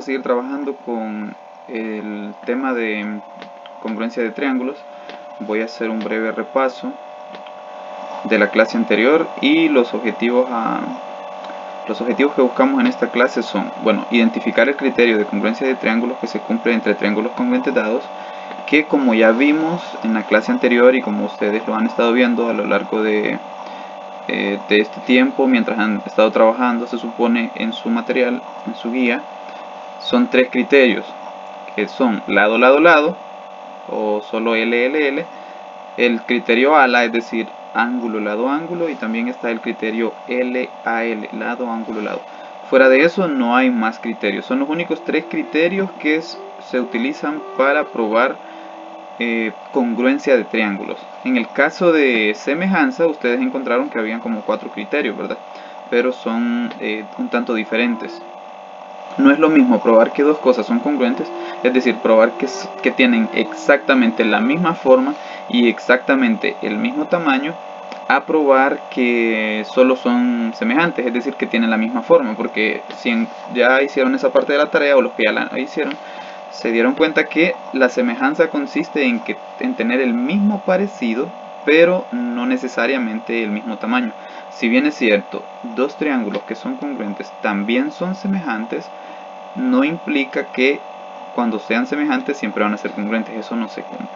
a seguir trabajando con el tema de congruencia de triángulos. Voy a hacer un breve repaso de la clase anterior y los objetivos que buscamos en esta clase son, bueno, identificar el criterio de congruencia de triángulos que se cumple entre triángulos congruentes dados, que como ya vimos en la clase anterior y como ustedes lo han estado viendo a lo largo de este tiempo, mientras han estado trabajando, se supone en su material, en su guía, son tres criterios, que son lado, lado, lado, o solo LLL, el criterio ALA, es decir, ángulo, lado, ángulo, y también está el criterio LAL, lado, ángulo, lado. Fuera de eso no hay más criterios, son los únicos tres criterios que se utilizan para probar congruencia de triángulos. En el caso de semejanza, ustedes encontraron que habían como 4 criterios, ¿verdad? Pero son un tanto diferentes. No es lo mismo probar que dos cosas son congruentes, es decir, probar que tienen exactamente la misma forma y exactamente el mismo tamaño, a probar que solo son semejantes, es decir, que tienen la misma forma, porque si ya hicieron esa parte de la tarea, o los que ya la hicieron, se dieron cuenta que la semejanza consiste en tener el mismo parecido, pero no necesariamente el mismo tamaño. Si bien es cierto, dos triángulos que son congruentes también son semejantes, no implica que cuando sean semejantes siempre van a ser congruentes. Eso no se cumple.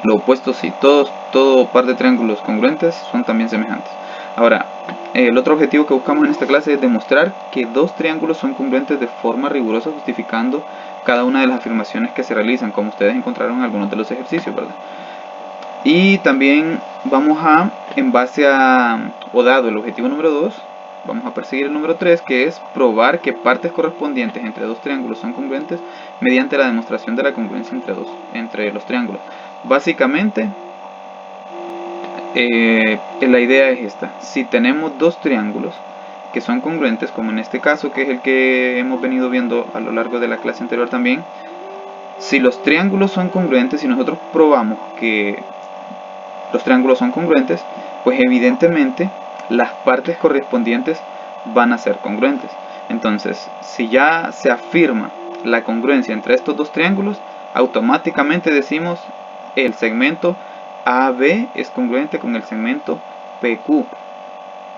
Lo opuesto sí, todo par de triángulos congruentes son también semejantes. Ahora, el otro objetivo que buscamos en esta clase es demostrar que dos triángulos son congruentes de forma rigurosa, justificando cada una de las afirmaciones que se realizan, como ustedes encontraron en algunos de los ejercicios, ¿verdad? Y también vamos a, en base a, o dado el objetivo número 2, vamos a perseguir el número 3, que es probar que partes correspondientes entre dos triángulos son congruentes mediante la demostración de la congruencia entre los triángulos. Básicamente, la idea es esta: si tenemos dos triángulos que son congruentes, como en este caso, que es el que hemos venido viendo a lo largo de la clase anterior también, si los triángulos son congruentes y nosotros probamos que los triángulos son congruentes, pues evidentemente las partes correspondientes van a ser congruentes. Entonces, si ya se afirma la congruencia entre estos dos triángulos, automáticamente decimos el segmento AB es congruente con el segmento PQ,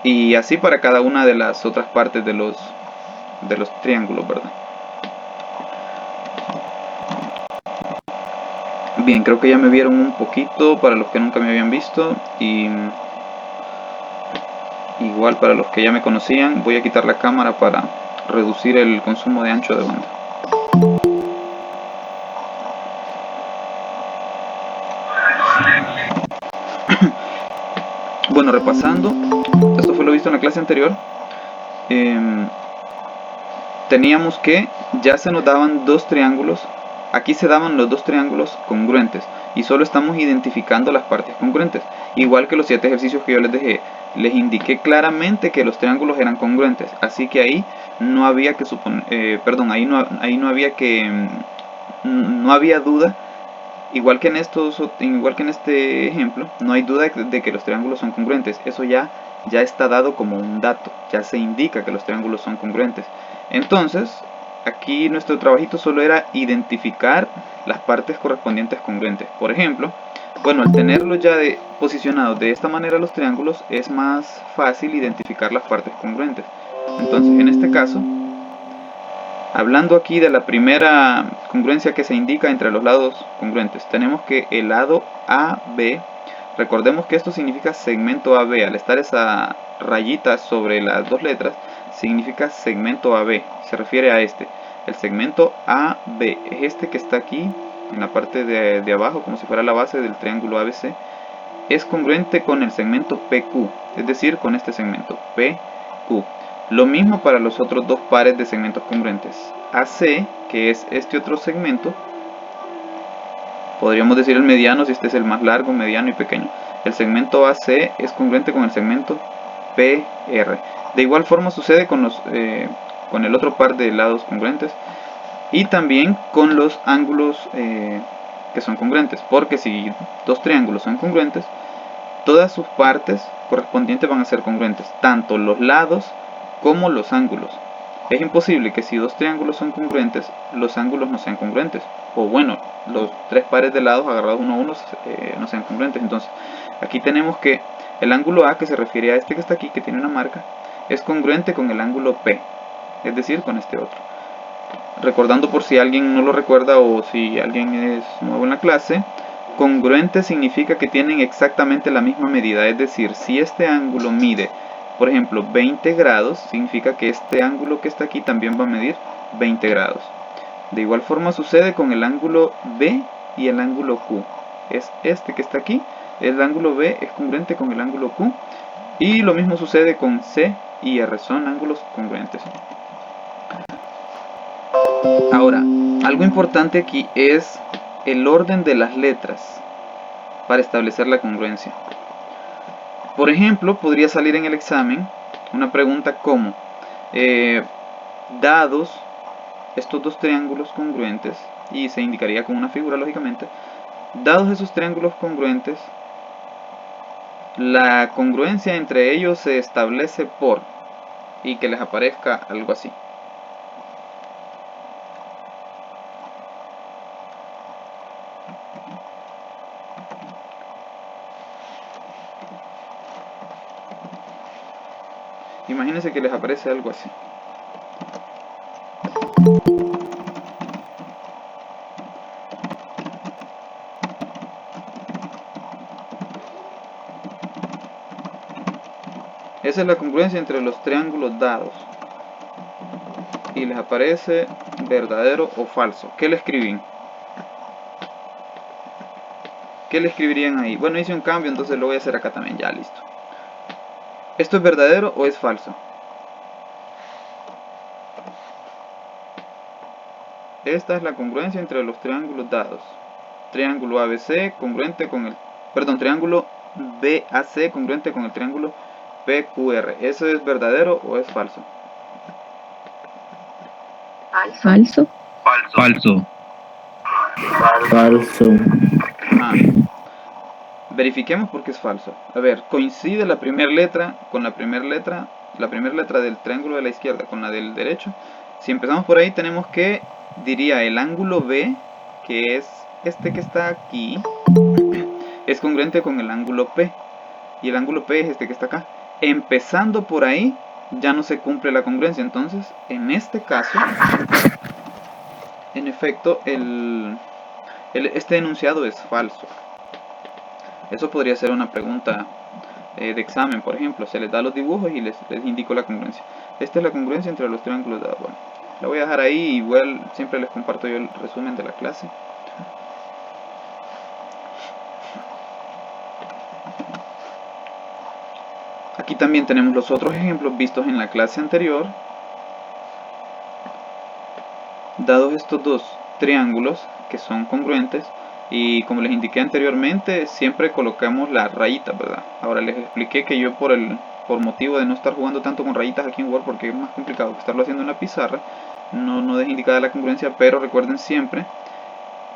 y así para cada una de las otras partes de los triángulos, ¿verdad? Bien, creo que ya me vieron un poquito para los que nunca me habían visto, y igual para los que ya me conocían. Voy a quitar la cámara para reducir el consumo de ancho de banda. Bueno, repasando, esto fue lo visto en la clase anterior. Teníamos que ya se nos daban dos triángulos. Aquí se daban los dos triángulos congruentes y solo estamos identificando las partes congruentes. Igual que los 7 ejercicios que yo les dejé, les indiqué claramente que los triángulos eran congruentes, así que ahí no había que suponer, no había duda. Igual que en este ejemplo, no hay duda de que los triángulos son congruentes. Eso ya está dado como un dato, ya se indica que los triángulos son congruentes. Entonces, aquí nuestro trabajito solo era identificar las partes correspondientes congruentes. Por ejemplo, bueno, al tenerlos ya posicionados de esta manera los triángulos, es más fácil identificar las partes congruentes. Entonces, en este caso, hablando aquí de la primera congruencia que se indica entre los lados congruentes, tenemos que el lado AB, recordemos que esto significa segmento AB, al estar esa rayita sobre las dos letras, significa segmento AB, se refiere a este, el segmento AB, es este que está aquí en la parte de abajo, como si fuera la base del triángulo ABC, es congruente con el segmento PQ, es decir, con este segmento PQ. Lo mismo para los otros dos pares de segmentos congruentes. AC, que es este otro segmento, podríamos decir el mediano si este es el más largo, mediano y pequeño. El segmento AC es congruente con el segmento PR. De igual forma sucede con el otro par de lados congruentes y también con los ángulos que son congruentes, porque si dos triángulos son congruentes, todas sus partes correspondientes van a ser congruentes, tanto los lados como los ángulos. Es imposible que si dos triángulos son congruentes, los ángulos no sean congruentes. O bueno, los tres pares de lados agarrados uno a uno no sean congruentes. Entonces, aquí tenemos que el ángulo A, que se refiere a este que está aquí, que tiene una marca, es congruente con el ángulo P, es decir, con este otro. Recordando por si alguien no lo recuerda o si alguien es nuevo en la clase, congruente significa que tienen exactamente la misma medida. Es decir, si este ángulo mide, por ejemplo, 20 grados, significa que este ángulo que está aquí también va a medir 20 grados. De igual forma sucede con el ángulo B y el ángulo Q. Es este que está aquí, el ángulo B es congruente con el ángulo Q. Y lo mismo sucede con C y R, son ángulos congruentes. Ahora, algo importante aquí es el orden de las letras para establecer la congruencia. Por ejemplo, podría salir en el examen una pregunta como, dados estos dos triángulos congruentes, y se indicaría con una figura lógicamente, dados esos triángulos congruentes, la congruencia entre ellos se establece por, y que les aparezca algo así. Imagínense que les aparece algo así. Esa es la congruencia entre los triángulos dados. Y les aparece verdadero o falso. ¿Qué le escribí? ¿Qué le escribirían ahí? Bueno, hice un cambio, entonces lo voy a hacer acá también. Ya, listo. ¿Esto es verdadero o es falso? Esta es la congruencia entre los triángulos dados. Triángulo ABC congruente con el... Perdón, triángulo BAC congruente con el triángulo PQR. ¿Eso es verdadero o es falso? Falso. Falso. Falso. Verifiquemos por qué es falso. A ver, coincide la primera letra con la primera letra del triángulo de la izquierda con la del derecho. Si empezamos por ahí, tenemos que, diría, el ángulo B, que es este que está aquí, es congruente con el ángulo P. Y el ángulo P es este que está acá. Empezando por ahí, ya no se cumple la congruencia. Entonces, en este caso, en efecto, este enunciado es falso. Eso podría ser una pregunta de examen, por ejemplo. Se les da los dibujos y les indico la congruencia. Esta es la congruencia entre los triángulos dados. Bueno, la voy a dejar ahí. Igual siempre les comparto yo el resumen de la clase. Aquí también tenemos los otros ejemplos vistos en la clase anterior. Dados estos dos triángulos que son congruentes, y como les indiqué anteriormente, siempre colocamos las rayitas, ¿verdad? Ahora les expliqué que yo por motivo de no estar jugando tanto con rayitas aquí en Word, porque es más complicado que estarlo haciendo en la pizarra, no dejo indicada la congruencia, pero recuerden siempre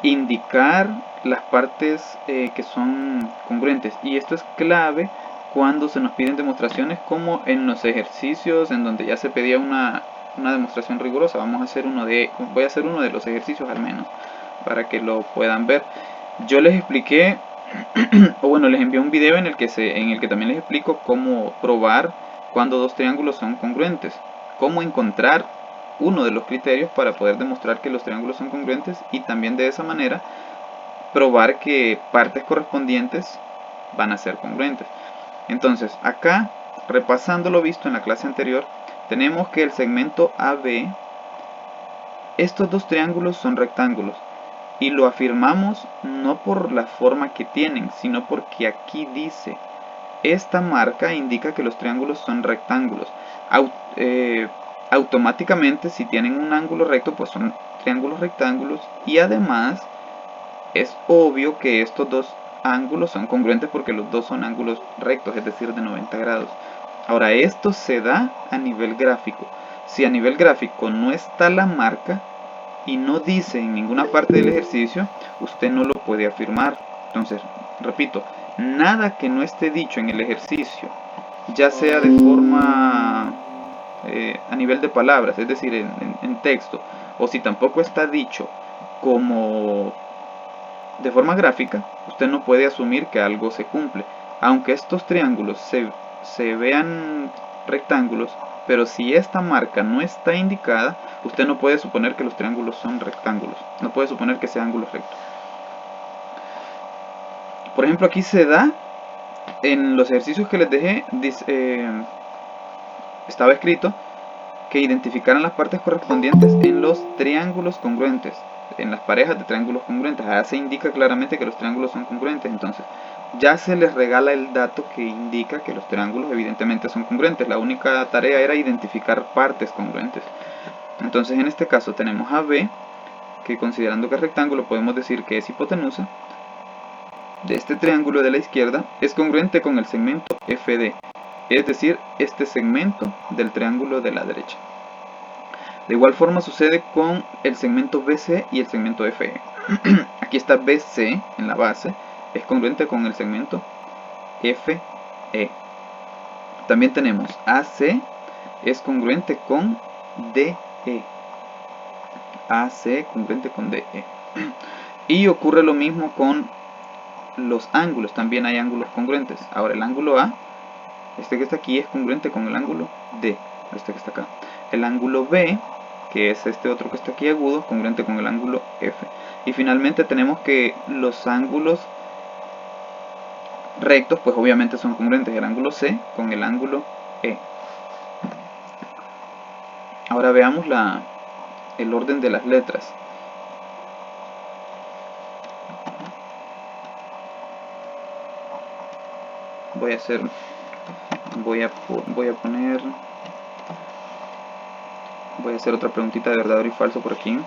indicar las partes que son congruentes. Y esto es clave cuando se nos piden demostraciones, como en los ejercicios en donde ya se pedía una demostración rigurosa. Voy a hacer uno de los ejercicios al menos, para que lo puedan ver. Yo les expliqué, o bueno, les envié un video en el que también les explico cómo probar cuando dos triángulos son congruentes, cómo encontrar uno de los criterios para poder demostrar que los triángulos son congruentes, y también de esa manera probar que partes correspondientes van a ser congruentes. Entonces, acá, repasando lo visto en la clase anterior, tenemos que el segmento AB, estos dos triángulos son rectángulos, y lo afirmamos no por la forma que tienen, sino porque aquí dice, esta marca indica que los triángulos son rectángulos. Automáticamente, si tienen un ángulo recto, pues son triángulos rectángulos, y además es obvio que estos dos ángulos son congruentes porque los dos son ángulos rectos, es decir, de 90 grados. Ahora, esto se da a nivel gráfico. Si a nivel gráfico no está la marca y no dice en ninguna parte del ejercicio, usted no lo puede afirmar. Entonces, repito, nada que no esté dicho en el ejercicio, ya sea de forma a nivel de palabras, es decir, en texto, o si tampoco está dicho como de forma gráfica, usted no puede asumir que algo se cumple. Aunque estos triángulos se vean rectángulos, pero si esta marca no está indicada, usted no puede suponer que los triángulos son rectángulos, no puede suponer que sea ángulo recto. Por ejemplo, aquí se da, en los ejercicios que les dejé, estaba escrito que identificaran las partes correspondientes en los triángulos congruentes, en las parejas de triángulos congruentes. Ahora se indica claramente que los triángulos son congruentes, entonces ya se les regala el dato que indica que los triángulos evidentemente son congruentes. La única tarea era identificar partes congruentes. Entonces en este caso tenemos a B, que considerando que es rectángulo podemos decir que es hipotenusa de este triángulo de la izquierda, es congruente con el segmento FD, es decir, este segmento del triángulo de la derecha. De igual forma sucede con el segmento BC y el segmento FE. Aquí está BC en la base, es congruente con el segmento FE. También tenemos AC, es congruente con DE. AC congruente con DE. Y ocurre lo mismo con los ángulos, también hay ángulos congruentes. Ahora el ángulo A, este que está aquí, es congruente con el ángulo D, este que está acá. El ángulo B, que es este otro que está aquí agudo, congruente con el ángulo F. Y finalmente tenemos que los ángulos rectos, pues obviamente son congruentes, el ángulo C con el ángulo E. Ahora veamos el orden de las letras. Voy a hacer otra preguntita de verdadero y falso por aquí.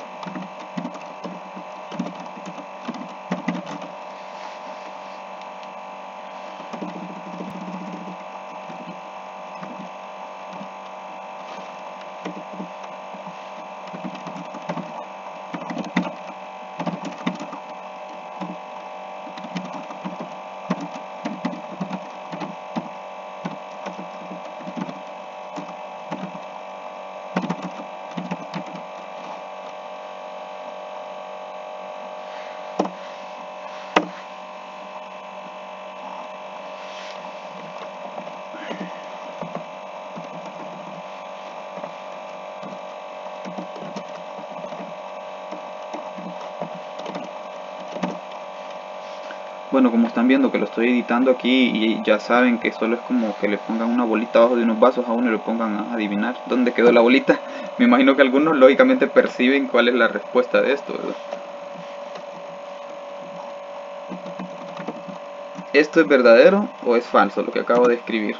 Bueno, como están viendo que lo estoy editando aquí y ya saben que solo es como que le pongan una bolita abajo de unos vasos a uno y le pongan a adivinar dónde quedó la bolita. Me imagino que algunos lógicamente perciben cuál es la respuesta de esto, ¿verdad? ¿Esto es verdadero o es falso lo que acabo de escribir?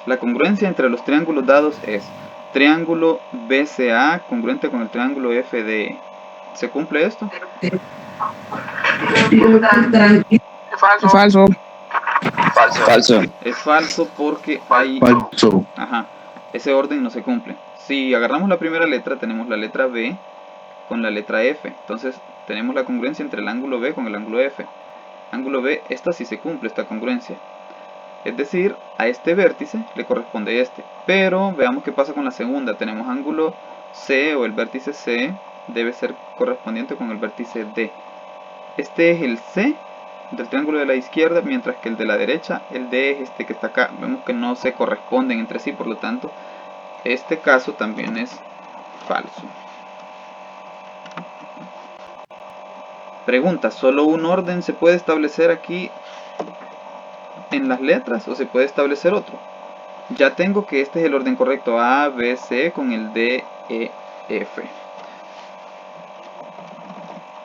La congruencia entre los triángulos dados es triángulo BCA congruente con el triángulo FDE. ¿Se cumple esto? Falso. Falso. Es falso porque hay... Falso. Ajá, ese orden no se cumple. Si agarramos la primera letra, tenemos la letra B con la letra F. Entonces tenemos la congruencia entre el ángulo B con el ángulo F. Ángulo B, esta sí se cumple, esta congruencia. Es decir, a este vértice le corresponde este. Pero veamos qué pasa con la segunda. Tenemos ángulo C o el vértice C debe ser correspondiente con el vértice D. Este es el C del triángulo de la izquierda, mientras que el de la derecha, el D es este que está acá. Vemos que no se corresponden entre sí, por lo tanto, este caso también es falso. Pregunta, ¿solo un orden se puede establecer aquí en las letras o se puede establecer otro? Ya tengo que este es el orden correcto, A, B, C con el D, E, F.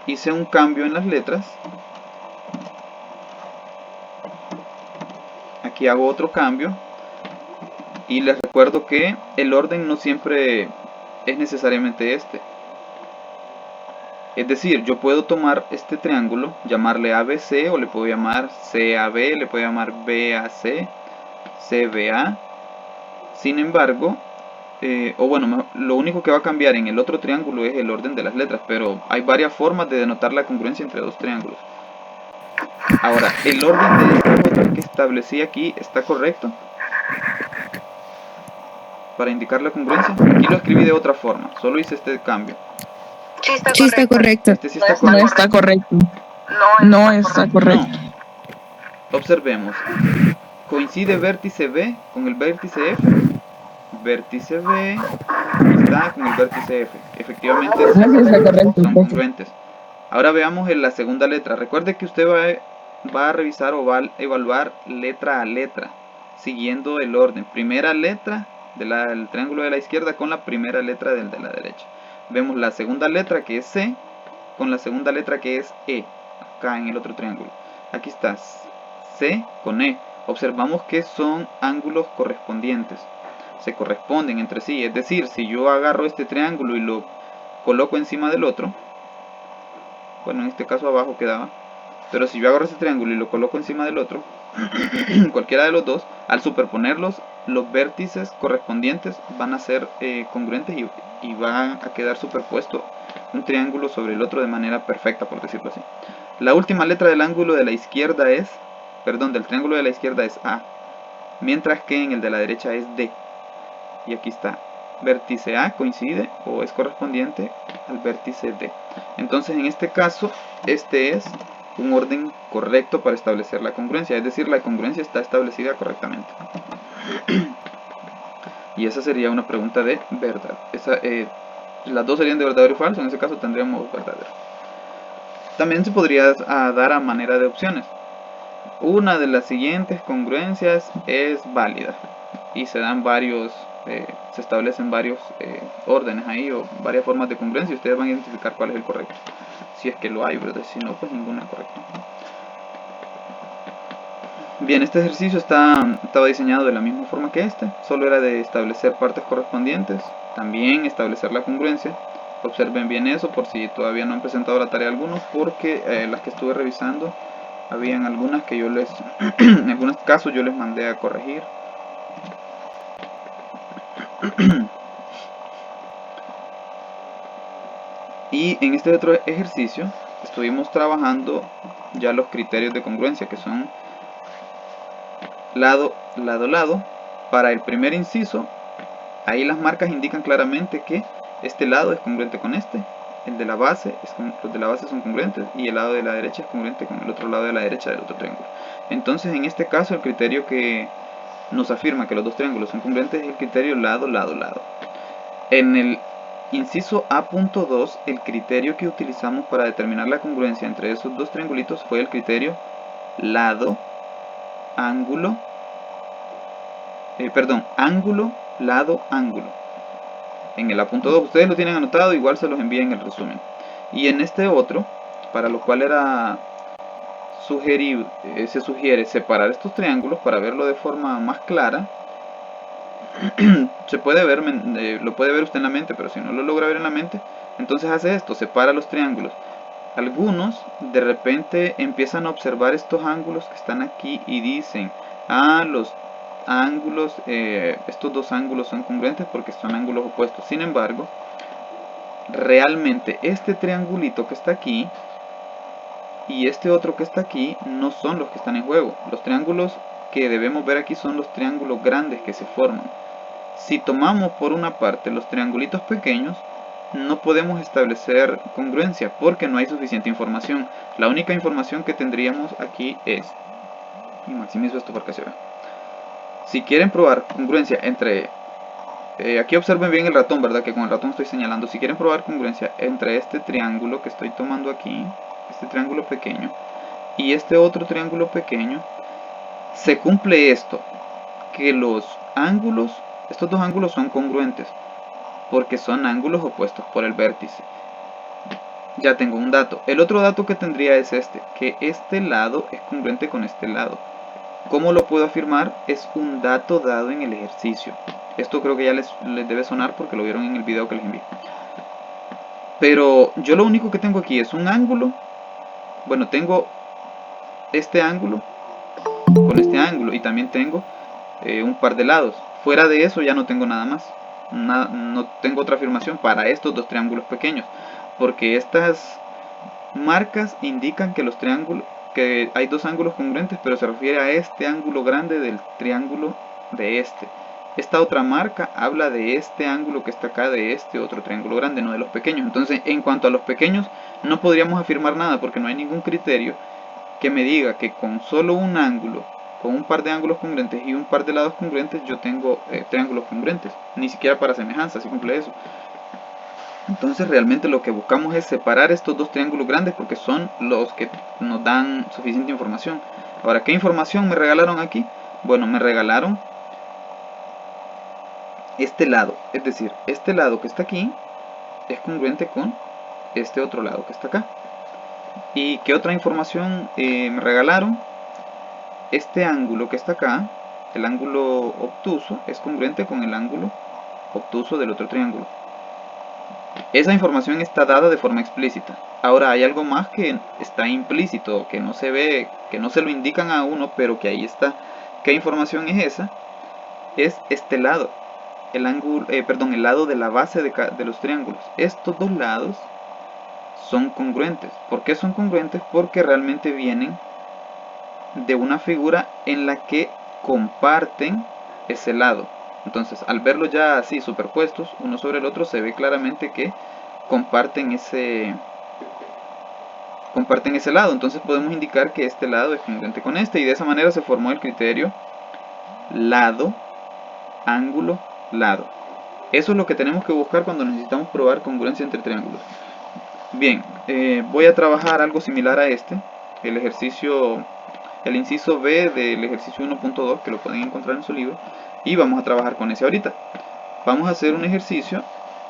Hice un cambio en las letras. Aquí hago otro cambio. Y les recuerdo que el orden no siempre es necesariamente este. Es decir, yo puedo tomar este triángulo, llamarle ABC o le puedo llamar CAB, le puedo llamar BAC, CBA. Sin embargo, lo único que va a cambiar en el otro triángulo es el orden de las letras, pero hay varias formas de denotar la congruencia entre dos triángulos. Ahora, ¿el orden de estas otras que establecí aquí está correcto? para indicar la congruencia. Aquí lo escribí de otra forma, solo hice este cambio. Sí está correcto. Este sí está No correcto. está correcto. No está correcto. No. Observemos. Coincide vértice B con el vértice F. Vértice B está con el vértice F. Efectivamente Sí está correcto. son congruentes. Ahora veamos en la segunda letra. Recuerde que usted va a revisar o va a evaluar letra a letra, siguiendo el orden. Primera letra del triángulo de la izquierda con la primera letra del de la derecha. Vemos la segunda letra, que es C, con la segunda letra, que es E, acá en el otro triángulo. Aquí está C con E. Observamos que son ángulos correspondientes, se corresponden entre sí. Es decir, si yo agarro este triángulo y lo coloco encima del otro, bueno, en este caso abajo quedaba, pero si yo agarro este triángulo y lo coloco encima del otro, cualquiera de los dos, al superponerlos, los vértices correspondientes van a ser congruentes y van a quedar superpuesto un triángulo sobre el otro de manera perfecta, por decirlo así. La última letra del ángulo de la izquierda es, del triángulo de la izquierda es A, mientras que en el de la derecha es D. Y aquí está, vértice A coincide o es correspondiente al vértice D. Entonces en este caso, este es un orden correcto para establecer la congruencia, es decir, la congruencia está establecida correctamente. Y esa sería una pregunta de verdad. Las dos serían de verdadero y falso, en ese caso tendríamos verdadero. También se podría dar a manera de opciones. Una de las siguientes congruencias es válida y se dan varios, se establecen varios órdenes ahí o varias formas de congruencia y ustedes van a identificar cuál es el correcto, si es que lo hay, ¿verdad? Si no, pues ninguno es correcto. Bien, este ejercicio estaba diseñado de la misma forma que este, solo era de establecer partes correspondientes, también establecer la congruencia. Observen bien eso por si todavía no han presentado la tarea algunos, porque las que estuve revisando habían algunas que en algunos casos yo les mandé a corregir. Y en este otro ejercicio estuvimos trabajando ya los criterios de congruencia, que son lado, lado, lado. Para el primer inciso, ahí las marcas indican claramente que este lado es congruente con este, el de la base, los de la base son congruentes y el lado de la derecha es congruente con el otro lado de la derecha del otro triángulo. Entonces en este caso el criterio que nos afirma que los dos triángulos son congruentes es el criterio lado, lado, lado. En el inciso A.2, el criterio que utilizamos para determinar la congruencia entre esos dos triangulitos fue el criterio lado, ángulo, ángulo, lado, ángulo. En el A.2 ustedes lo tienen anotado, igual se los envía en el resumen. Y en este otro, para lo cual se sugiere separar estos triángulos para verlo de forma más clara. Se puede ver, lo puede ver usted en la mente, pero si no lo logra ver en la mente, entonces hace esto, separa los triángulos. Algunos de repente empiezan a observar estos ángulos que están aquí y dicen, los ángulos, estos dos ángulos son congruentes porque son ángulos opuestos. Sin embargo, realmente este triangulito que está aquí y este otro que está aquí no son los que están en juego. Los triángulos que debemos ver aquí son los triángulos grandes que se forman. Si tomamos por una parte los triangulitos pequeños, no podemos establecer congruencia porque no hay suficiente información. La única información que tendríamos aquí es, y maximizo esto para que se vea. Si quieren probar congruencia entre, aquí observen bien el ratón, ¿verdad? Que con el ratón estoy señalando. Si quieren probar congruencia entre este triángulo que estoy tomando aquí, este triángulo pequeño, y este otro triángulo pequeño, se cumple esto, que los ángulos, estos dos ángulos son congruentes, porque son ángulos opuestos por el vértice. Ya tengo un dato. El otro dato que tendría es que este lado es congruente con este lado. ¿Cómo lo puedo afirmar? Es un dato dado en el ejercicio. Esto creo que ya les debe sonar porque lo vieron en el video que les envié. Pero yo lo único que tengo aquí es un ángulo. Bueno, tengo este ángulo con este ángulo y también tengo un par de lados. Fuera de eso ya no tengo nada más. No tengo otra afirmación para estos dos triángulos pequeños, porque estas marcas indican que que hay dos ángulos congruentes, pero se refiere a este ángulo grande del triángulo de este. esta otra marca habla de este ángulo que está acá, de este otro triángulo grande, no de los pequeños. Entonces, en cuanto a los pequeños, no podríamos afirmar nada porque no hay ningún criterio que me diga que con solo un ángulo, con un par de ángulos congruentes y un par de lados congruentes, yo tengo triángulos congruentes. Ni siquiera para semejanza si cumple eso. Entonces realmente lo que buscamos es separar estos dos triángulos grandes porque son los que nos dan suficiente información. Ahora, ¿qué información me regalaron aquí? Bueno, me regalaron este lado, es decir, este lado que está aquí es congruente con este otro lado que está acá. ¿Y qué otra información me regalaron? Este ángulo que está acá, el ángulo obtuso, es congruente con el ángulo obtuso del otro triángulo. Esa información está dada de forma explícita. Ahora hay algo más que está implícito, que no se ve, que no se lo indican a uno, pero que ahí está. ¿Qué información es esa? Es este lado, el ángulo, el lado de la base de los triángulos. Estos dos lados son congruentes. ¿Por qué son congruentes? Porque realmente vienen de una figura en la que comparten ese lado. Entonces, al verlo ya así superpuestos uno sobre el otro, se ve claramente que comparten ese lado. Entonces podemos indicar que este lado es congruente con este, y de esa manera se formó el criterio lado, ángulo, lado. Eso es lo que tenemos que buscar cuando necesitamos probar congruencia entre triángulos. Bien, voy a trabajar algo similar a este, el inciso B del ejercicio 1.2, que lo pueden encontrar en su libro, y vamos a trabajar con ese ahorita. Vamos a hacer un ejercicio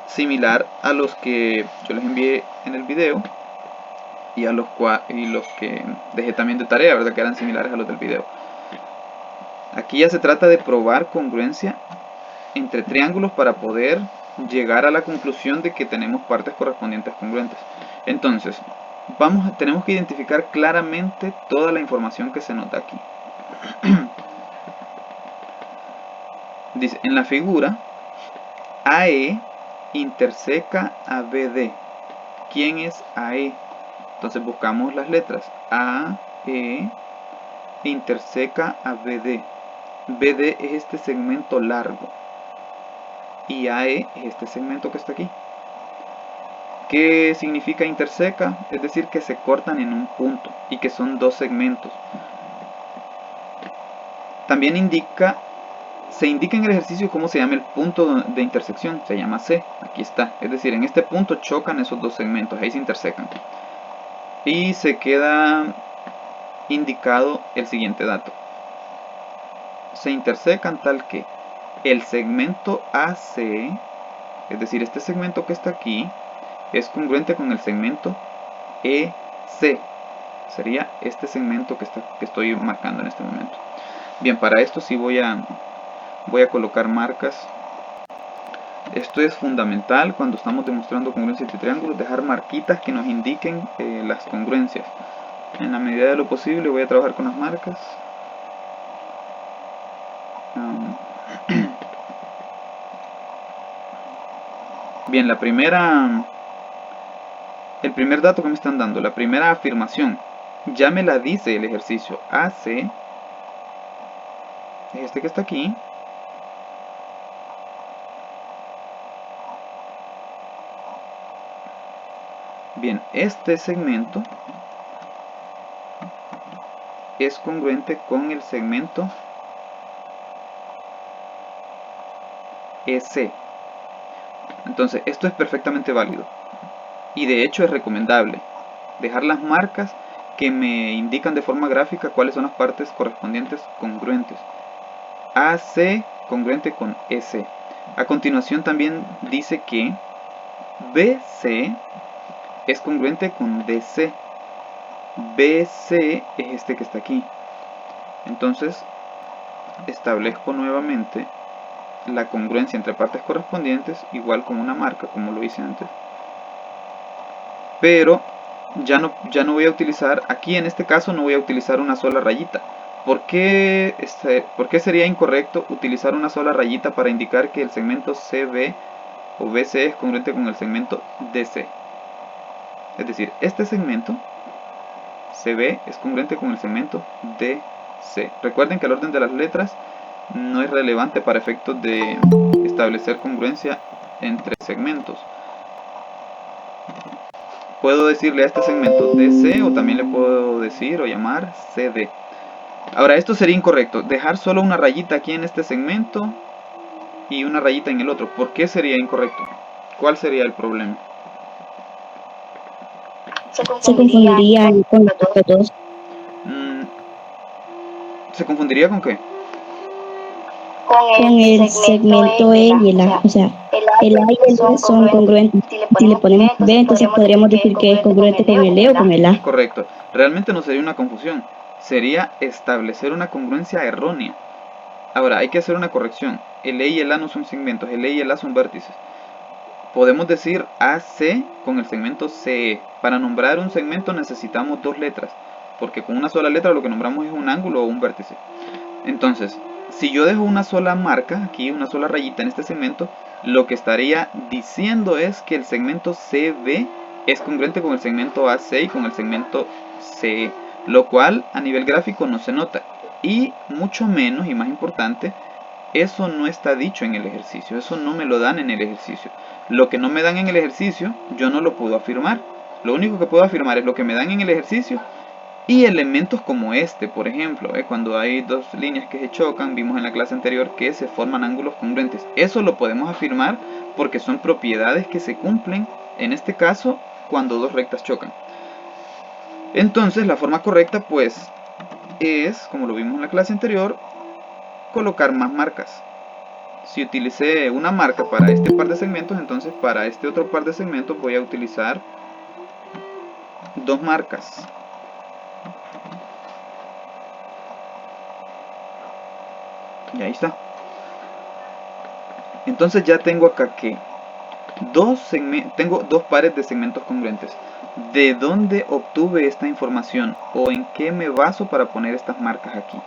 similar a los que yo les envié en el video y a los que dejé también de tarea, ¿verdad? Que eran similares a los del video. Aquí ya se trata de probar congruencia entre triángulos para poder llegar a la conclusión de que tenemos partes correspondientes congruentes. Entonces, tenemos que identificar claramente toda la información que se nos da aquí. Dice, en la figura, AE interseca a BD. ¿Quién es AE? Entonces buscamos las letras. AE interseca a BD. BD es este segmento largo. Y AE es este segmento que está aquí. ¿Qué significa interseca? Es decir, que se cortan en un punto y que son dos segmentos. También se indica en el ejercicio cómo se llama el punto de intersección. Se llama C, aquí está. Es decir, en este punto chocan esos dos segmentos, ahí se intersecan. Y se queda indicado el siguiente dato. Se intersecan tal que el segmento AC, es decir, este segmento que está aquí, es congruente con el segmento EC. Sería este segmento que estoy marcando en este momento. Bien, para esto sí voy a colocar marcas. Esto es fundamental cuando estamos demostrando congruencia entre triángulos, dejar marquitas que nos indiquen las congruencias. En la medida de lo posible voy a trabajar con las marcas. Bien, el primer dato que me están dando, la primera afirmación, ya me la dice el ejercicio. AC es este que está aquí. Bien, este segmento es congruente con el segmento EC. Entonces, esto es perfectamente válido. Y de hecho es recomendable dejar las marcas que me indican de forma gráfica cuáles son las partes correspondientes congruentes. AC congruente con EC. A continuación también dice que BC es congruente con DC. BC es este que está aquí. Entonces establezco nuevamente la congruencia entre partes correspondientes, igual con una marca como lo hice antes. Pero ya no voy a utilizar, aquí en este caso no voy a utilizar una sola rayita. ¿Por qué sería incorrecto utilizar una sola rayita para indicar que el segmento CB o BC es congruente con el segmento DC? Es decir, este segmento CB es congruente con el segmento DC. Recuerden que el orden de las letras no es relevante para efectos de establecer congruencia entre segmentos. Puedo decirle a este segmento DC o también le puedo decir o llamar CD. Ahora, esto sería incorrecto, dejar solo una rayita aquí en este segmento y una rayita en el otro. ¿Por qué sería incorrecto? ¿Cuál sería el problema? Se confundiría con los dos. ¿Se confundiría con qué? Con el segmento E y el A. O sea, el A y el B son congruentes. Si le ponemos B, entonces podríamos decir que es congruente con el E o con el A. Correcto. Realmente no sería una confusión. Sería establecer una congruencia errónea. Ahora, hay que hacer una corrección. El E y el A no son segmentos. El E y el A son vértices. Podemos decir AC con el segmento CE. Para nombrar un segmento necesitamos dos letras, porque con una sola letra lo que nombramos es un ángulo o un vértice. Entonces, si yo dejo una sola marca, aquí una sola rayita en este segmento, lo que estaría diciendo es que el segmento CB es congruente con el segmento AC y con el segmento CE, lo cual a nivel gráfico no se nota. Y mucho menos, y más importante, eso no está dicho en el ejercicio, eso no me lo dan en el ejercicio. Lo que no me dan en el ejercicio, yo no lo puedo afirmar. Lo único que puedo afirmar es lo que me dan en el ejercicio y elementos como este, por ejemplo, cuando hay dos líneas que se chocan, vimos en la clase anterior que se forman ángulos congruentes. Eso lo podemos afirmar porque son propiedades que se cumplen, en este caso, cuando dos rectas chocan. Entonces, la forma correcta, pues, es, como lo vimos en la clase anterior, colocar más marcas. Si utilicé una marca para este par de segmentos, entonces para este otro par de segmentos voy a utilizar dos marcas. Y ahí está. Entonces ya tengo acá que tengo dos pares de segmentos congruentes. ¿De dónde obtuve esta información? ¿O en qué me baso para poner estas marcas aquí?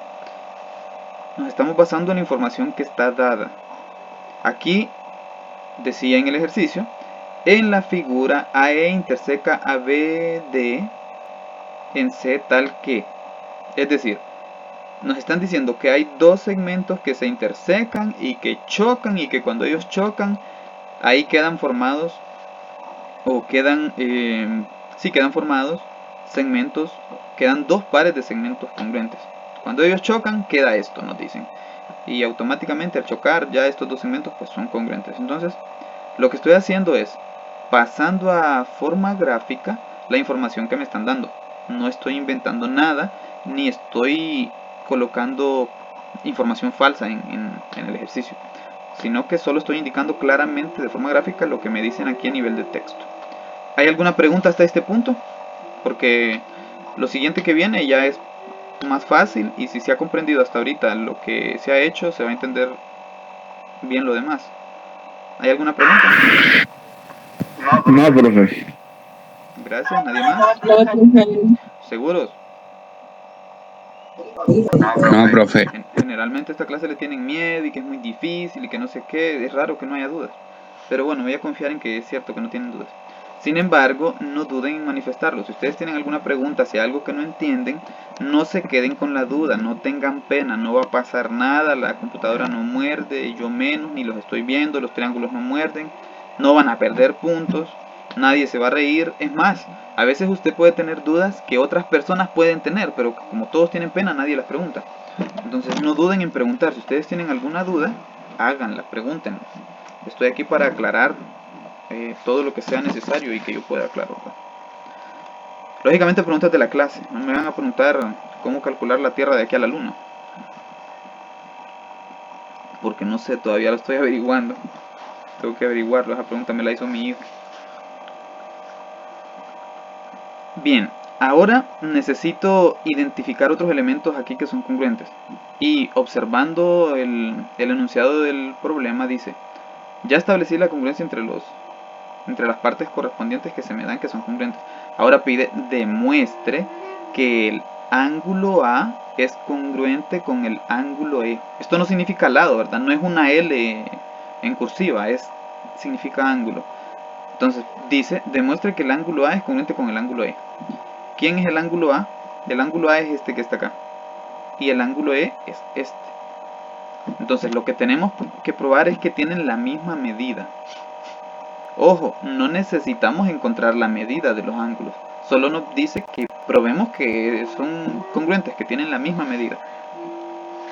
Nos estamos basando en la información que está dada. Aquí decía en el ejercicio, en la figura AE interseca a BD en C tal que. Es decir, nos están diciendo que hay dos segmentos que se intersecan y que chocan, y que cuando ellos chocan, ahí quedan formados, o quedan, quedan formados segmentos, quedan dos pares de segmentos congruentes. Cuando ellos chocan, queda esto, nos dicen. Y automáticamente al chocar, ya estos dos segmentos pues son congruentes. Entonces, lo que estoy haciendo es pasando a forma gráfica la información que me están dando. No estoy inventando nada, ni estoy colocando información falsa en el ejercicio, sino que solo estoy indicando claramente de forma gráfica lo que me dicen aquí a nivel de texto. ¿Hay alguna pregunta hasta este punto? Porque lo siguiente que viene ya es más fácil, y si se ha comprendido hasta ahorita lo que se ha hecho, se va a entender bien lo demás. ¿Hay alguna pregunta? No, profe. Gracias, ¿nadie más? ¿Seguros? No, profe. Generalmente a esta clase le tienen miedo y que es muy difícil y que no sé qué. Es raro que no haya dudas. Pero bueno, voy a confiar en que es cierto que no tienen dudas. Sin embargo, no duden en manifestarlo. Si ustedes tienen alguna pregunta, si hay algo que no entienden, no se queden con la duda, no tengan pena, no va a pasar nada, la computadora no muerde, yo menos, ni los estoy viendo, los triángulos no muerden, no van a perder puntos, nadie se va a reír. Es más, a veces usted puede tener dudas que otras personas pueden tener, pero como todos tienen pena, nadie las pregunta. Entonces no duden en preguntar. Si ustedes tienen alguna duda, háganla, pregúntenla. Estoy aquí para aclarar todo lo que sea necesario y que yo pueda aclarar. Lógicamente preguntas de la clase. No me van a preguntar cómo calcular la Tierra de aquí a la Luna, porque no sé, todavía lo estoy averiguando. Tengo que averiguarlo. Esa pregunta me la hizo mi hijo. Bien, ahora necesito identificar otros elementos aquí que son congruentes. Y observando el enunciado del problema dice: ya establecí la congruencia entre las partes correspondientes que se me dan que son congruentes. Ahora pide demuestre que el ángulo A es congruente con el ángulo E. Esto no significa lado, ¿verdad? No es una L en cursiva, significa ángulo. Entonces dice, demuestre que el ángulo A es congruente con el ángulo E. ¿Quién es el ángulo A? El ángulo A es este que está acá. Y el ángulo E es este. Entonces lo que tenemos que probar es que tienen la misma medida. Ojo, no necesitamos encontrar la medida de los ángulos. Solo nos dice que probemos que son congruentes, que tienen la misma medida.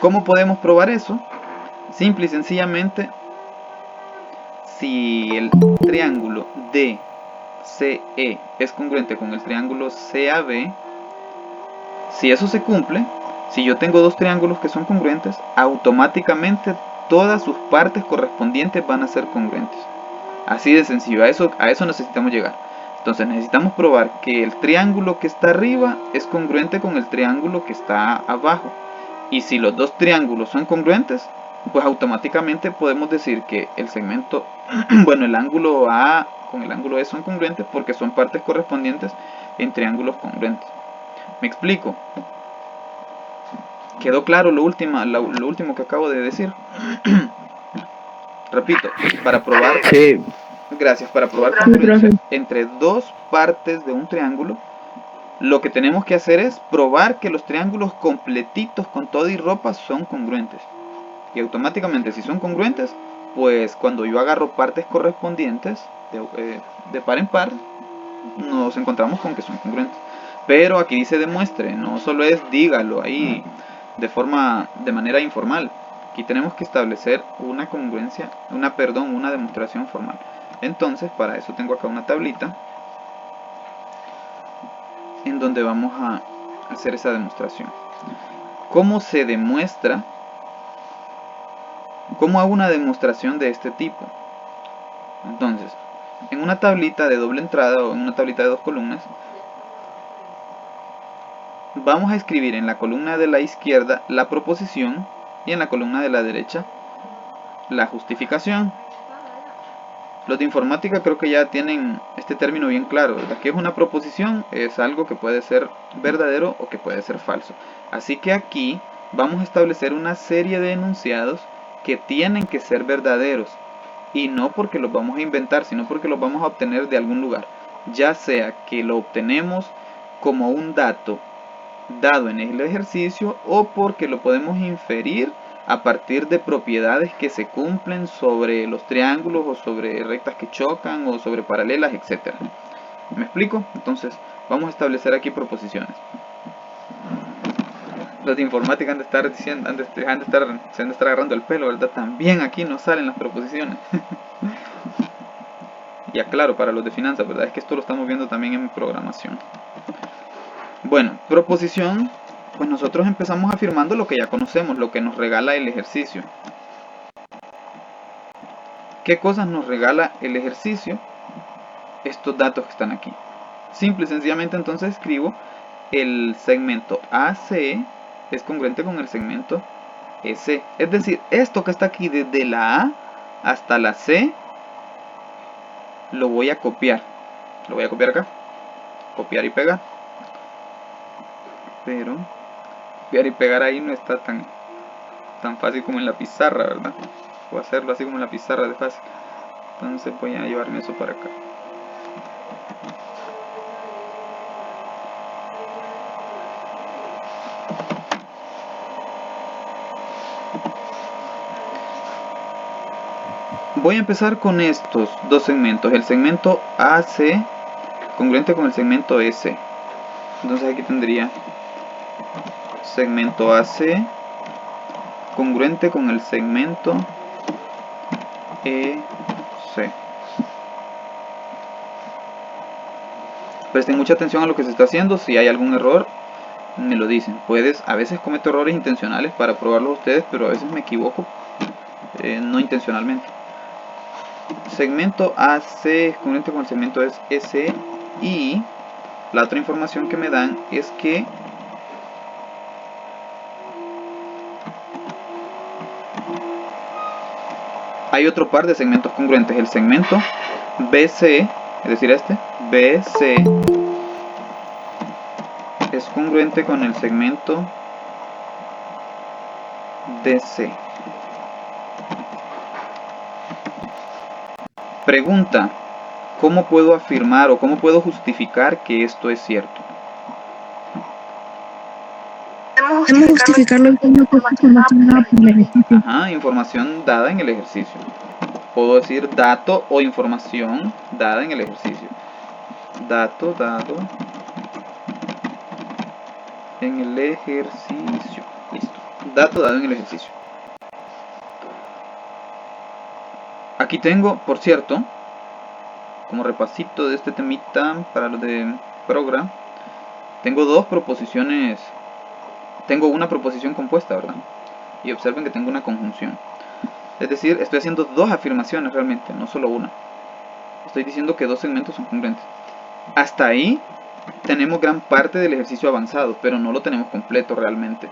¿Cómo podemos probar eso? Simple y sencillamente, si el triángulo DCE es congruente con el triángulo CAB, si eso se cumple, si yo tengo dos triángulos que son congruentes, automáticamente todas sus partes correspondientes van a ser congruentes. Así de sencillo, a eso necesitamos llegar. Entonces necesitamos probar que el triángulo que está arriba es congruente con el triángulo que está abajo. Y si los dos triángulos son congruentes, pues automáticamente podemos decir que el segmento, bueno, el ángulo A con el ángulo E son congruentes porque son partes correspondientes en triángulos congruentes. ¿Me explico? ¿Quedó claro lo último que acabo de decir? Repito, para probar... Sí. Gracias, para probar congruencia entre dos partes de un triángulo, lo que tenemos que hacer es probar que los triángulos completitos con todo y ropa son congruentes. Y automáticamente, si son congruentes, pues cuando yo agarro partes correspondientes de par en par, nos encontramos con que son congruentes. Pero aquí dice demuestre, no solo es dígalo ahí de manera informal. Aquí tenemos que establecer una congruencia, una demostración formal. Entonces, para eso tengo acá una tablita en donde vamos a hacer esa demostración. ¿Cómo se demuestra? ¿Cómo hago una demostración de este tipo? Entonces, en una tablita de doble entrada o en una tablita de dos columnas, vamos a escribir en la columna de la izquierda la proposición y en la columna de la derecha la justificación. Los de informática creo que ya tienen este término bien claro, ¿verdad? Que es una proposición, es algo que puede ser verdadero o que puede ser falso. Así que aquí vamos a establecer una serie de enunciados que tienen que ser verdaderos. Y no porque los vamos a inventar, sino porque los vamos a obtener de algún lugar. Ya sea que lo obtenemos como un dato dado en el ejercicio o porque lo podemos inferir a partir de propiedades que se cumplen sobre los triángulos o sobre rectas que chocan o sobre paralelas, etc. ¿Me explico? Entonces vamos a establecer aquí proposiciones. Los de informática han de estar diciendo, se han de estar agarrando el pelo, ¿verdad? También aquí nos salen las proposiciones. Y aclaro para los de finanzas, ¿verdad? Es que esto lo estamos viendo también en programación. Bueno, proposición, pues nosotros empezamos afirmando lo que ya conocemos, lo que nos regala el ejercicio. ¿Qué cosas nos regala el ejercicio? Estos datos que están aquí. Simple y sencillamente entonces escribo el segmento AC es congruente con el segmento EC. Es decir, esto que está aquí desde la A hasta la C lo voy a copiar. Lo voy a copiar acá. Copiar y pegar. Pero copiar y pegar ahí no está tan fácil como en la pizarra, ¿verdad? Voy a hacerlo así como en la pizarra de fácil. Entonces voy a llevarme eso para acá. Voy a empezar con estos dos segmentos. El segmento AC congruente con el segmento EC. Entonces aquí tendría segmento AC congruente con el segmento EC. Presten mucha atención a lo que se está haciendo. Si hay algún error, me lo dicen. A veces cometo errores intencionales para probarlos a ustedes, pero a veces me equivoco no intencionalmente. Segmento AC es congruente con el segmento EC. Y la otra información que me dan es que hay otro par de segmentos congruentes. El segmento BC, es decir este, BC es congruente con el segmento DC. Pregunta: ¿cómo puedo afirmar o cómo puedo justificar que esto es cierto? Podemos justificarlo diciendo que es información dada por el ejercicio. Ajá, información dada en el ejercicio. Puedo decir dato o información dada en el ejercicio. Dato dado en el ejercicio. Listo. Dato dado en el ejercicio. Aquí tengo, por cierto, como repasito de este temita para los de Program, tengo dos proposiciones. Tengo una proposición compuesta, ¿verdad? Y observen que tengo una conjunción. Es decir, estoy haciendo dos afirmaciones realmente, no solo una. Estoy diciendo que dos segmentos son congruentes. Hasta ahí tenemos gran parte del ejercicio avanzado, pero no lo tenemos completo realmente.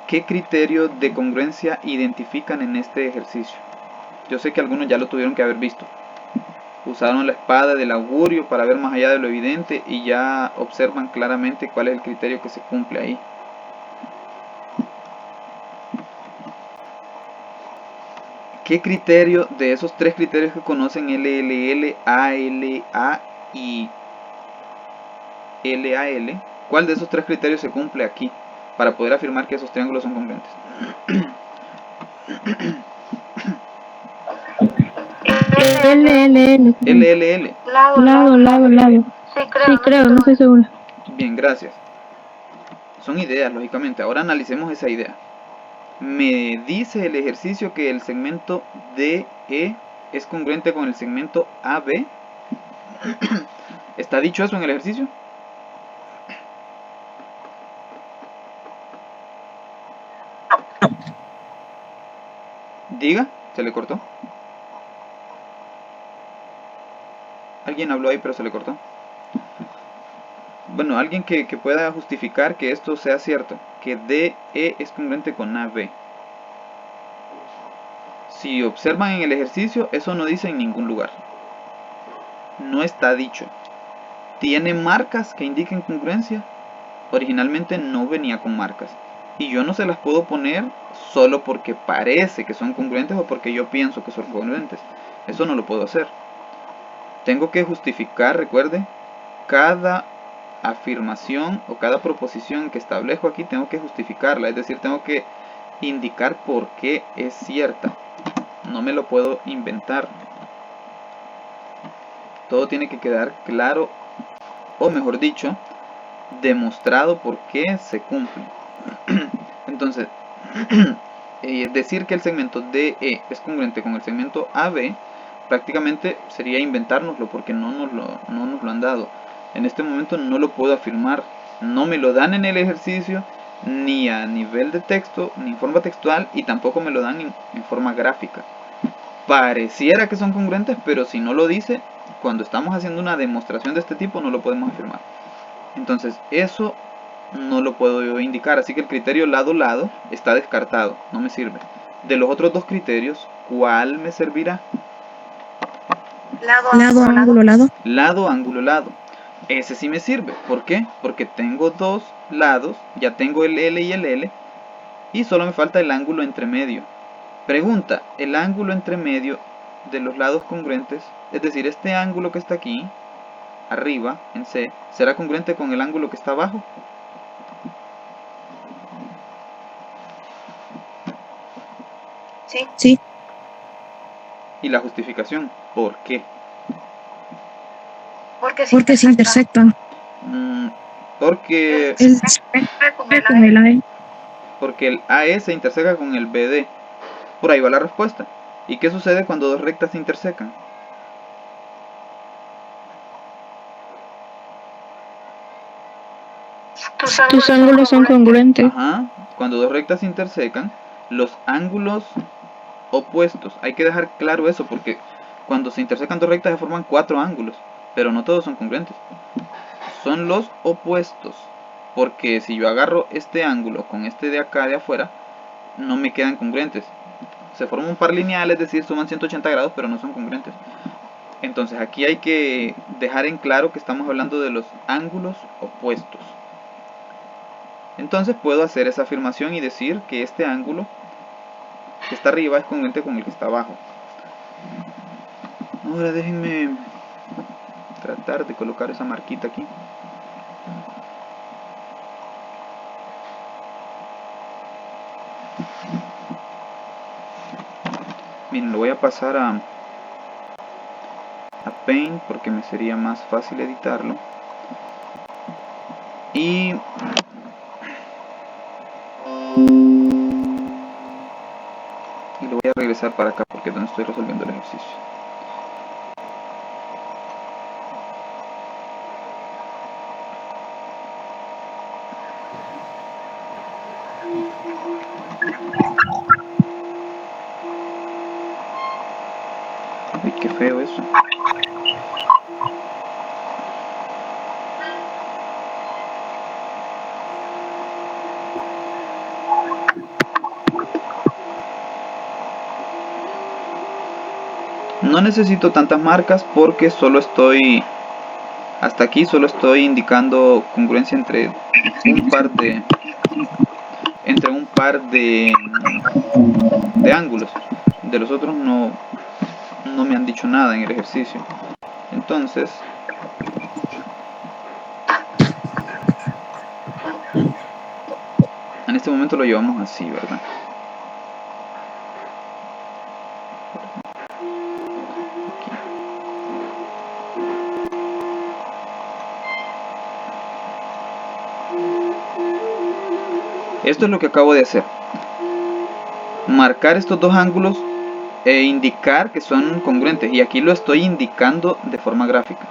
¿Qué criterio de congruencia identifican en este ejercicio? Yo sé que algunos ya lo tuvieron que haber visto. Usaron la espada del augurio para ver más allá de lo evidente y ya observan claramente cuál es el criterio que se cumple ahí. ¿Qué criterio de esos tres criterios que conocen LLL, ALA y LAL, cuál de esos tres criterios se cumple aquí para poder afirmar que esos triángulos son congruentes? LLL. Lado. Sí, creo, no estoy segura. Bien, gracias. Son ideas, lógicamente. Ahora analicemos esa idea. Me dice el ejercicio que el segmento DE es congruente con el segmento AB. ¿Está dicho eso en el ejercicio? Diga, se le cortó. Alguien habló ahí pero se le cortó. Bueno, alguien que pueda justificar que esto sea cierto, que DE es congruente con AB. Si observan en el ejercicio, eso no dice en ningún lugar. No está dicho. ¿Tiene marcas que indiquen congruencia? Originalmente no venía con marcas. Y yo no se las puedo poner solo porque parece que son congruentes o porque yo pienso que son congruentes. Eso no lo puedo hacer. Tengo que justificar, recuerde, cada afirmación o cada proposición que establezco aquí tengo que justificarla. Es decir, tengo que indicar por qué es cierta. No me lo puedo inventar. Todo tiene que quedar claro, o mejor dicho, demostrado por qué se cumple. Entonces, decir que el segmento DE es congruente con el segmento AB prácticamente sería inventárnoslo porque no nos lo han dado. En este momento no lo puedo afirmar. No me lo dan en el ejercicio, ni a nivel de texto, ni en forma textual, y tampoco me lo dan en forma gráfica. Pareciera que son congruentes, pero si no lo dice, cuando estamos haciendo una demostración de este tipo no lo podemos afirmar. Entonces eso no lo puedo yo indicar, así que el criterio lado-lado está descartado, no me sirve. De los otros dos criterios, ¿cuál me servirá? Lado, ángulo, lado. Lado, ángulo, lado. Ese sí me sirve. ¿Por qué? Porque tengo dos lados, ya tengo el L y el L, y solo me falta el ángulo entre medio. Pregunta, ¿el ángulo entre medio de los lados congruentes, es decir, este ángulo que está aquí, arriba, en C, será congruente con el ángulo que está abajo? Sí. Y la justificación, ¿por qué? Porque se intersectan. Porque Con el AE. porque el AE se interseca con el BD. Por ahí va la respuesta. ¿Y qué sucede cuando dos rectas se intersecan? Tus ángulos son congruentes. Ajá. Cuando dos rectas se intersecan, los ángulos opuestos. Hay que dejar claro eso porque cuando se intersecan dos rectas se forman cuatro ángulos, pero no todos son congruentes. Son los opuestos. Porque si yo agarro este ángulo con este de acá de afuera, no me quedan congruentes. Se forma un par lineal, es decir, suman 180 grados, pero no son congruentes. Entonces aquí hay que dejar en claro que estamos hablando de los ángulos opuestos. Entonces puedo hacer esa afirmación y decir que este ángulo que está arriba es congruente con el que está abajo. Ahora déjenme tratar de colocar esa marquita aquí. Bien, lo voy a pasar a Paint porque me sería más fácil editarlo. Y lo voy a regresar para acá porque es donde estoy resolviendo el ejercicio. Ay, qué feo eso. No necesito tantas marcas porque solo estoy, hasta aquí solo estoy indicando congruencia entre un par de ángulos. De los otros no me han dicho nada en el ejercicio. Entonces, en este momento lo llevamos así, ¿verdad? Esto es lo que acabo de hacer. Marcar estos dos ángulos e indicar que son congruentes. Y aquí lo estoy indicando de forma gráfica.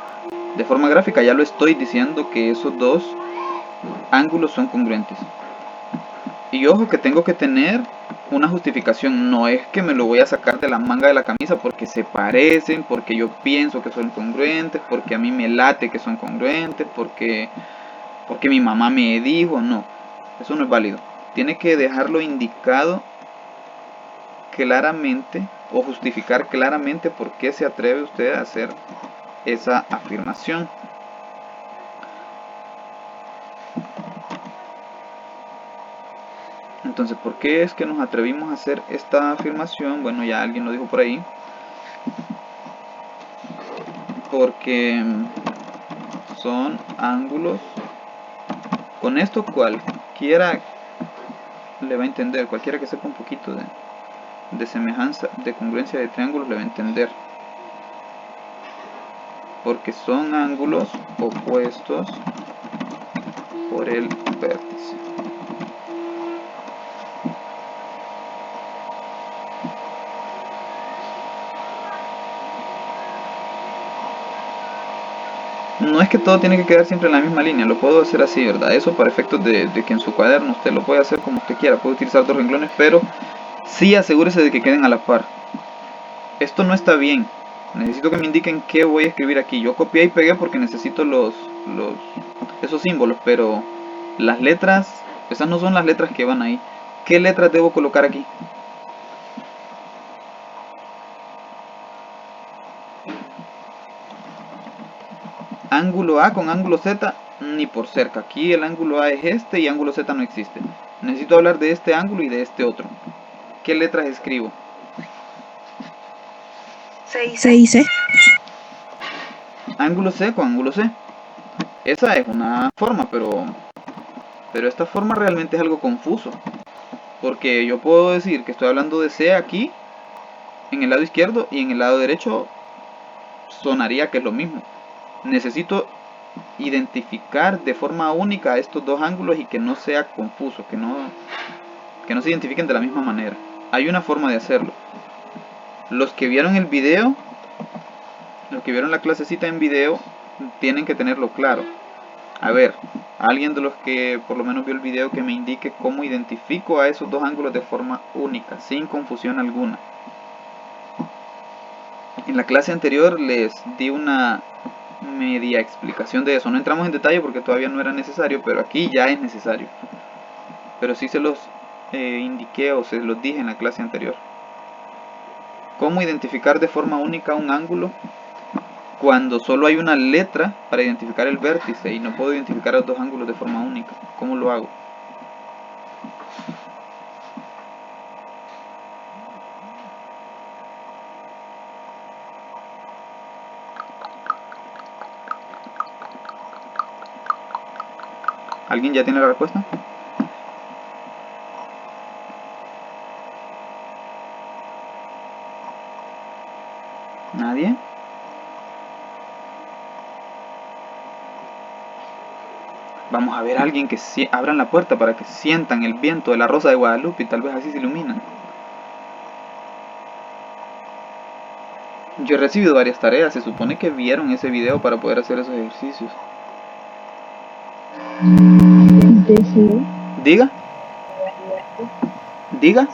De forma gráfica ya lo estoy diciendo que esos dos ángulos son congruentes. Y ojo que tengo que tener una justificación. No es que me lo voy a sacar de la manga de la camisa porque se parecen, porque yo pienso que son congruentes, porque a mí me late que son congruentes, porque mi mamá me dijo. No, eso no es válido. Tiene que dejarlo indicado claramente o justificar claramente por qué se atreve usted a hacer esa afirmación. Entonces, ¿por qué es que nos atrevimos a hacer esta afirmación? Bueno, ya alguien lo dijo por ahí. Porque son ángulos. Con esto cualquiera le va a entender, cualquiera que sepa un poquito de semejanza, de congruencia de triángulos le va a entender. Porque son ángulos opuestos por el vértice. No es que todo tiene que quedar siempre en la misma línea, lo puedo hacer así, ¿verdad? Eso para efectos de que en su cuaderno usted lo puede hacer como usted quiera, puede utilizar dos renglones, pero sí asegúrese de que queden a la par. Esto no está bien, necesito que me indiquen qué voy a escribir aquí. Yo copié y pegué porque necesito esos símbolos, pero las letras, esas no son las letras que van ahí. ¿Qué letras debo colocar aquí? Ángulo A con ángulo Z, ni por cerca. Aquí el ángulo A es este y ángulo Z no existe. Necesito hablar de este ángulo y de este otro. ¿Qué letras escribo? Se dice. Ángulo C con ángulo C. Esa es una forma, pero esta forma realmente es algo confuso. Porque yo puedo decir que estoy hablando de C aquí, en el lado izquierdo, y en el lado derecho sonaría que es lo mismo. Necesito identificar de forma única estos dos ángulos y que no sea confuso, que no se identifiquen de la misma manera. Hay una forma de hacerlo. Los que vieron el video, los que vieron la clasecita en video, tienen que tenerlo claro. A ver, alguien de los que por lo menos vio el video que me indique cómo identifico a esos dos ángulos de forma única, sin confusión alguna. En la clase anterior les di una media explicación de eso. No entramos en detalle porque todavía no era necesario, pero aquí ya es necesario. Pero sí se los indiqué o se los dije en la clase anterior. ¿Cómo identificar de forma única un ángulo cuando solo hay una letra para identificar el vértice y no puedo identificar los dos ángulos de forma única? ¿Cómo lo hago? ¿Alguien ya tiene la respuesta? Vamos a ver a alguien que abran la puerta para que sientan el viento de la Rosa de Guadalupe y tal vez así se iluminan. Yo he recibido varias tareas, se supone que vieron ese video para poder hacer esos ejercicios. Diga. Diga.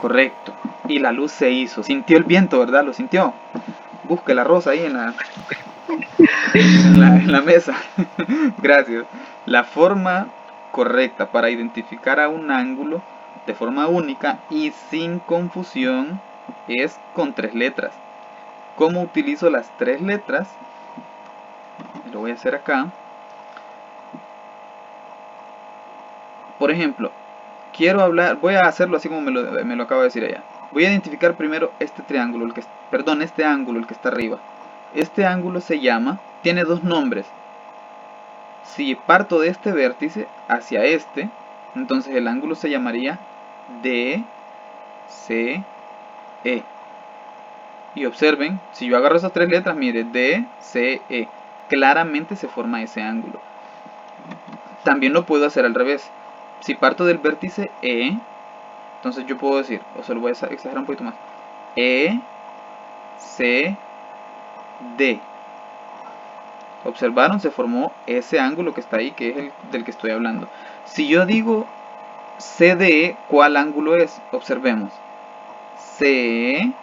Correcto. Y la luz se hizo. Sintió el viento, ¿verdad? Lo sintió. Busque la rosa ahí en la mesa. Gracias. La forma correcta para identificar a un ángulo de forma única y sin confusión es con 3 letras. ¿Cómo utilizo las 3 letras? Lo voy a hacer acá. Por ejemplo, quiero hablar, voy a hacerlo así como me lo acabo de decir allá. Voy a identificar primero este triángulo, este ángulo, el que está arriba. Este ángulo se llama, tiene 2 nombres. Si parto de este vértice hacia este, entonces el ángulo se llamaría DCE. Y observen, si yo agarro esas 3 letras, mire, DCE, claramente se forma ese ángulo. También lo puedo hacer al revés. Si parto del vértice E, entonces yo puedo decir, o se lo voy a exagerar un poquito más, ECD. Observaron, se formó ese ángulo que está ahí, que es el del que estoy hablando. Si yo digo CDE, ¿cuál ángulo es? Observemos. CDE.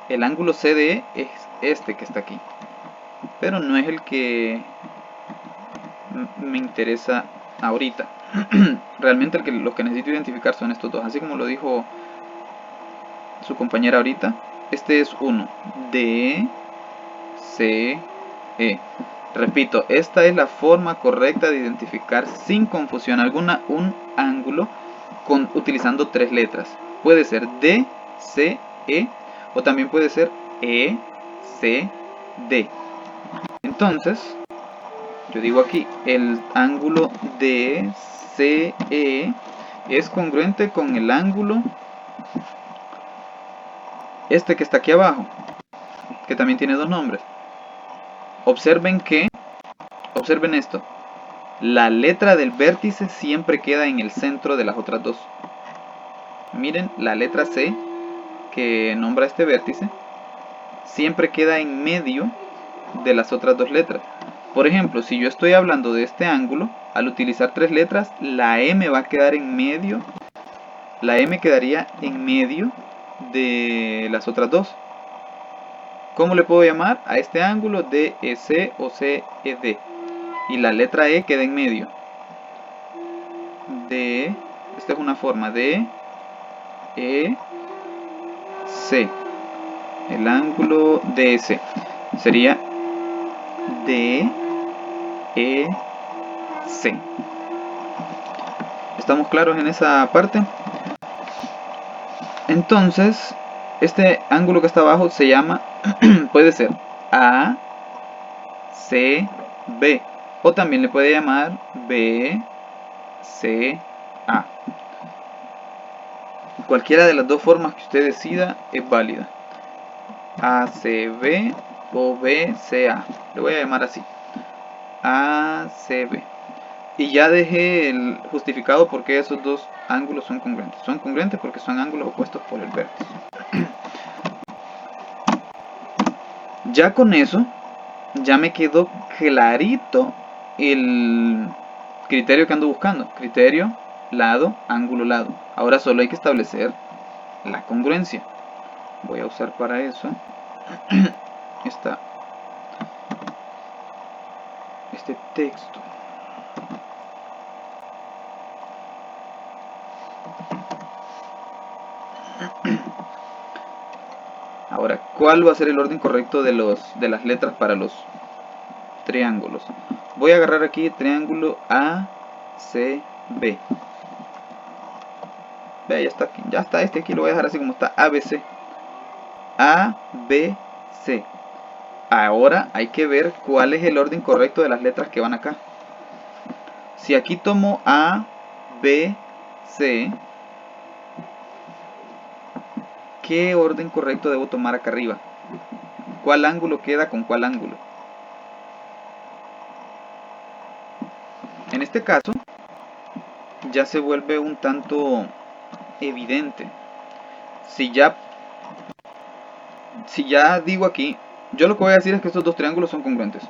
El ángulo CDE es este que está aquí. Pero no es el que me interesa ahorita. Realmente los que necesito identificar son estos dos. Así como lo dijo su compañera ahorita. Este es uno. DCE. Repito, esta es la forma correcta de identificar sin confusión alguna un ángulo utilizando 3 letras. Puede ser DCE o también puede ser ECD. Entonces, yo digo aquí, el ángulo DCE es congruente con el ángulo este que está aquí abajo, que también tiene 2 nombres. Observen esto, la letra del vértice siempre queda en el centro de las otras 2. Miren, la letra C que nombra este vértice siempre queda en medio de las otras 2 letras. Por ejemplo, si yo estoy hablando de este ángulo, al utilizar 3 letras, la M va a quedar en medio. La M quedaría en medio de las otras 2. ¿Cómo le puedo llamar a este ángulo? DEC o CED. Y la letra E queda en medio. Esta es una forma de EC. El ángulo DEC sería DEC. ¿Estamos claros en esa parte? Entonces, este ángulo que está abajo se llama, puede ser ACB, o también le puede llamar BCA. Cualquiera de las 2 formas que usted decida es válida. ACB o BCA. Le voy a llamar así. ACB. Y ya dejé el justificado porque esos 2 ángulos son congruentes. Son congruentes porque son ángulos opuestos por el vértice. Ya con eso, ya me quedó clarito el criterio que ando buscando. Criterio, lado, ángulo, lado. Ahora solo hay que establecer la congruencia. Voy a usar para eso este texto. Ahora, ¿cuál va a ser el orden correcto de las letras para los triángulos? Voy a agarrar aquí el triángulo ACB. Ve, ya está este aquí, lo voy a dejar así como está, ABC. ABC. Ahora hay que ver cuál es el orden correcto de las letras que van acá. Si aquí tomo A, B, C, ¿qué orden correcto debo tomar acá arriba? cuál ángulo queda con cuál ángulo. En este caso ya se vuelve un tanto evidente. Si ya digo aquí, yo lo que voy a decir es que estos dos triángulos son congruentes.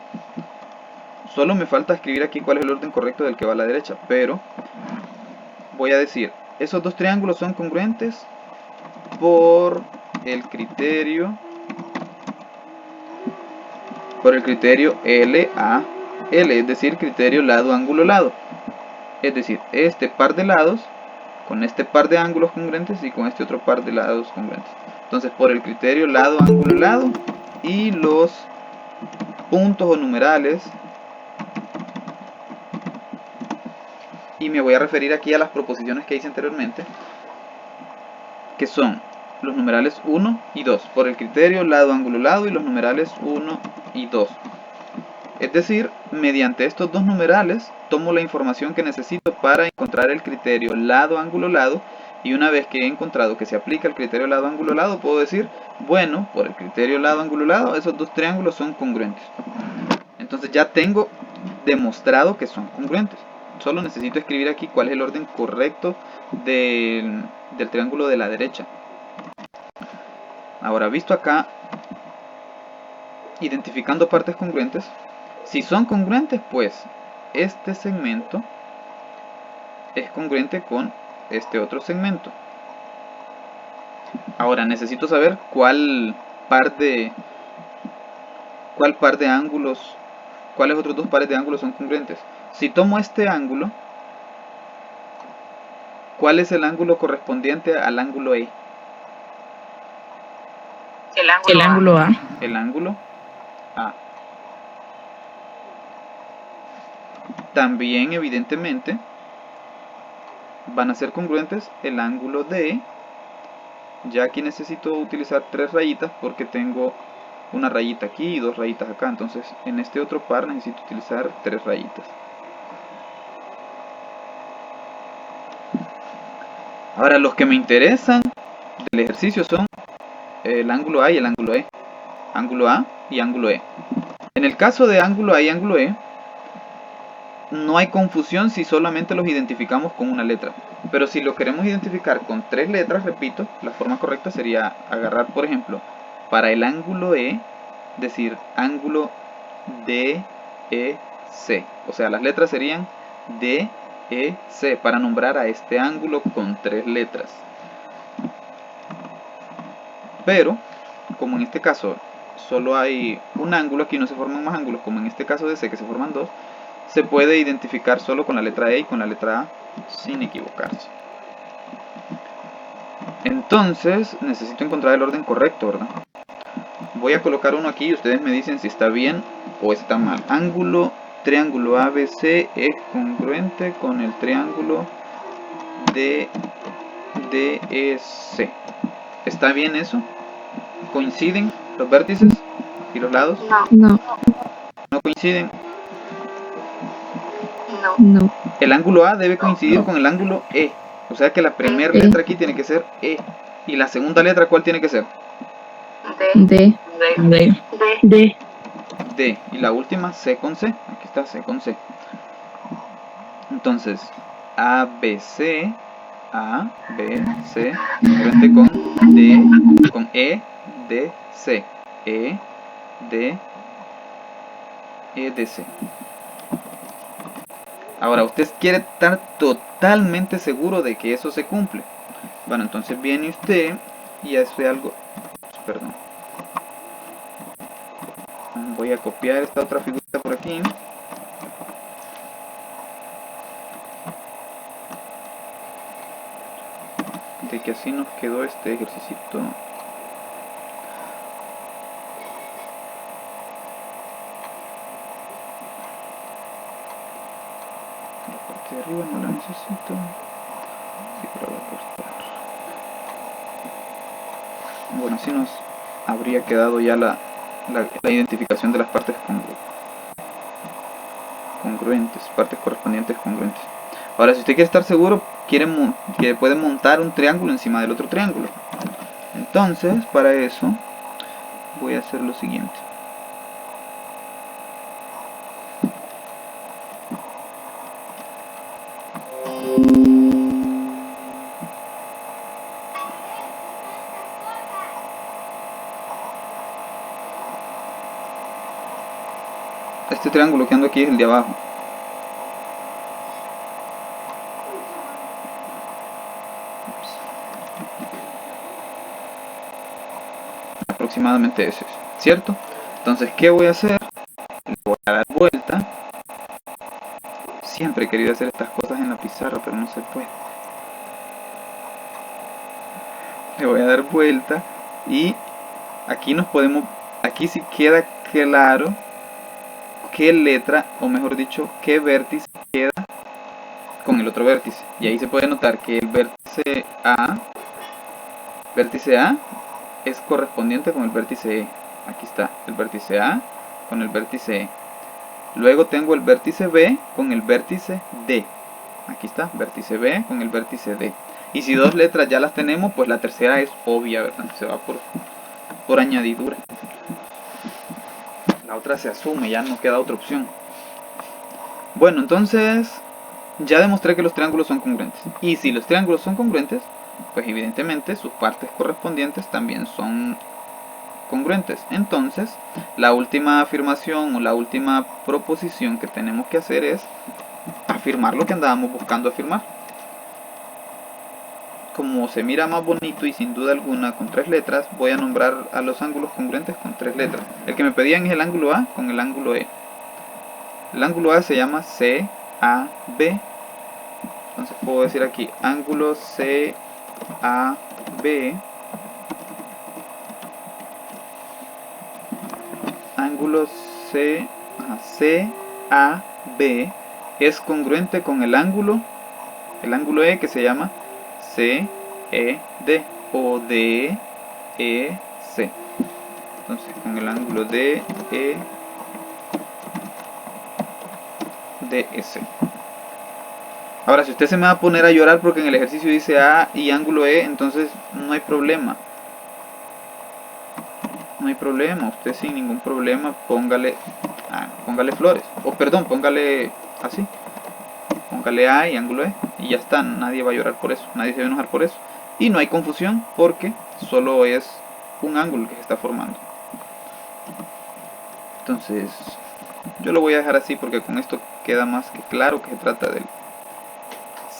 Solo me falta escribir aquí cuál es el orden correcto del que va a la derecha, pero voy a decir, esos dos triángulos son congruentes por el criterio LAL, es decir, criterio lado, ángulo, lado. Es decir, este par de lados con este par de ángulos congruentes y con este otro par de lados congruentes. Entonces, por el criterio lado, ángulo, lado, y los puntos o numerales, y me voy a referir aquí a las proposiciones que hice anteriormente, que son los numerales 1 y 2, por el criterio lado, ángulo, lado, y los numerales 1 y 2. Es decir, mediante estos dos numerales tomo la información que necesito para encontrar el criterio lado, ángulo, lado, y una vez que he encontrado que se aplica el criterio lado, ángulo, lado, puedo decir, bueno, por el criterio lado, ángulo, lado, esos dos triángulos son congruentes. Entonces ya tengo demostrado que son congruentes. Solo necesito escribir aquí cuál es el orden correcto del triángulo de la derecha. Ahora, visto acá, identificando partes congruentes, si son congruentes, pues este segmento es congruente con este otro segmento. Ahora necesito saber cuál par de ángulos, cuáles otros dos pares de ángulos son congruentes. Si tomo este ángulo, ¿cuál es el ángulo correspondiente al ángulo E? El ángulo A. El ángulo A. También, evidentemente, van a ser congruentes el ángulo D. Ya aquí necesito utilizar 3 rayitas porque tengo una rayita aquí y 2 rayitas acá. Entonces, en este otro par necesito utilizar 3 rayitas. Ahora, los que me interesan del ejercicio son el ángulo A y el ángulo E. Ángulo A y ángulo E. En el caso de ángulo A y ángulo E, no hay confusión si solamente los identificamos con una letra. Pero si lo queremos identificar con 3 letras, repito, la forma correcta sería agarrar, por ejemplo, para el ángulo E, decir ángulo DEC. O sea, las letras serían DEC para nombrar a este ángulo con 3 letras. Pero, como en este caso solo hay un ángulo, aquí no se forman más ángulos, como en este caso de C que se forman 2, se puede identificar solo con la letra E y con la letra A sin equivocarse. Entonces necesito encontrar el orden correcto, ¿verdad? Voy a colocar uno aquí y ustedes me dicen si está bien o está mal. Triángulo ABC es congruente con el triángulo DEC. ¿Está bien eso? ¿Coinciden los vértices y los lados? No. ¿No coinciden? No. El ángulo A debe coincidir con el ángulo E. O sea que la primera letra aquí tiene que ser E. Y la segunda letra, ¿cuál tiene que ser? D. D. Y la última, C con C. Aquí está, C con C. Entonces, ABC, congruente con E, D, C. E, D, E, D, C. Ahora, usted quiere estar totalmente seguro de que eso se cumple. Bueno, entonces viene usted y hace algo. Perdón. Voy a copiar esta otra figurita por aquí. De que así nos quedó este ejercicio. De arriba no la necesito, así que la voy a cortar. Bueno, así nos habría quedado ya la identificación de las partes congruentes, partes correspondientes congruentes. Ahora, si usted quiere estar seguro, que puede montar un triángulo encima del otro triángulo. Entonces, para eso voy a hacer lo siguiente. Este triángulo que ando aquí es el de abajo. Aproximadamente ese es, ¿cierto? Entonces, ¿qué voy a hacer? Le voy a dar vuelta. Siempre he querido hacer estas cosas en la pizarra, pero no se puede. Le voy a dar vuelta y aquí aquí sí queda claro qué letra, o mejor dicho, qué vértice queda con el otro vértice. Y ahí se puede notar que el vértice A es correspondiente con el vértice E. Aquí está el vértice A con el vértice E. Luego tengo el vértice B con el vértice D. Aquí está, vértice B con el vértice D. Y si dos letras ya las tenemos, pues la tercera es obvia, ¿verdad? Se va por añadidura. La otra se asume, ya no queda otra opción. Bueno, entonces ya demostré que los triángulos son congruentes. Y si los triángulos son congruentes, pues evidentemente sus partes correspondientes también son congruentes. Entonces, la última afirmación o la última proposición que tenemos que hacer es afirmar lo que andábamos buscando afirmar. Como se mira más bonito y sin duda alguna con 3 letras, voy a nombrar a los ángulos congruentes con 3 letras. El que me pedían es el ángulo A con el ángulo E. El ángulo A se llama CAB. Entonces puedo decir aquí ángulo CAB. Ángulo CAB es congruente con el ángulo E, que se llama CED o DEC. Entonces con el ángulo DEC. Ahora, si usted se me va a poner a llorar porque en el ejercicio dice A y ángulo E, entonces no hay problema. No hay problema, usted sin ningún problema póngale flores. O perdón, póngale así. Póngale A y ángulo E y ya está, nadie va a llorar por eso, nadie se va a enojar por eso. Y no hay confusión porque solo es un ángulo que se está formando. Entonces, yo lo voy a dejar así porque con esto queda más que claro que se trata del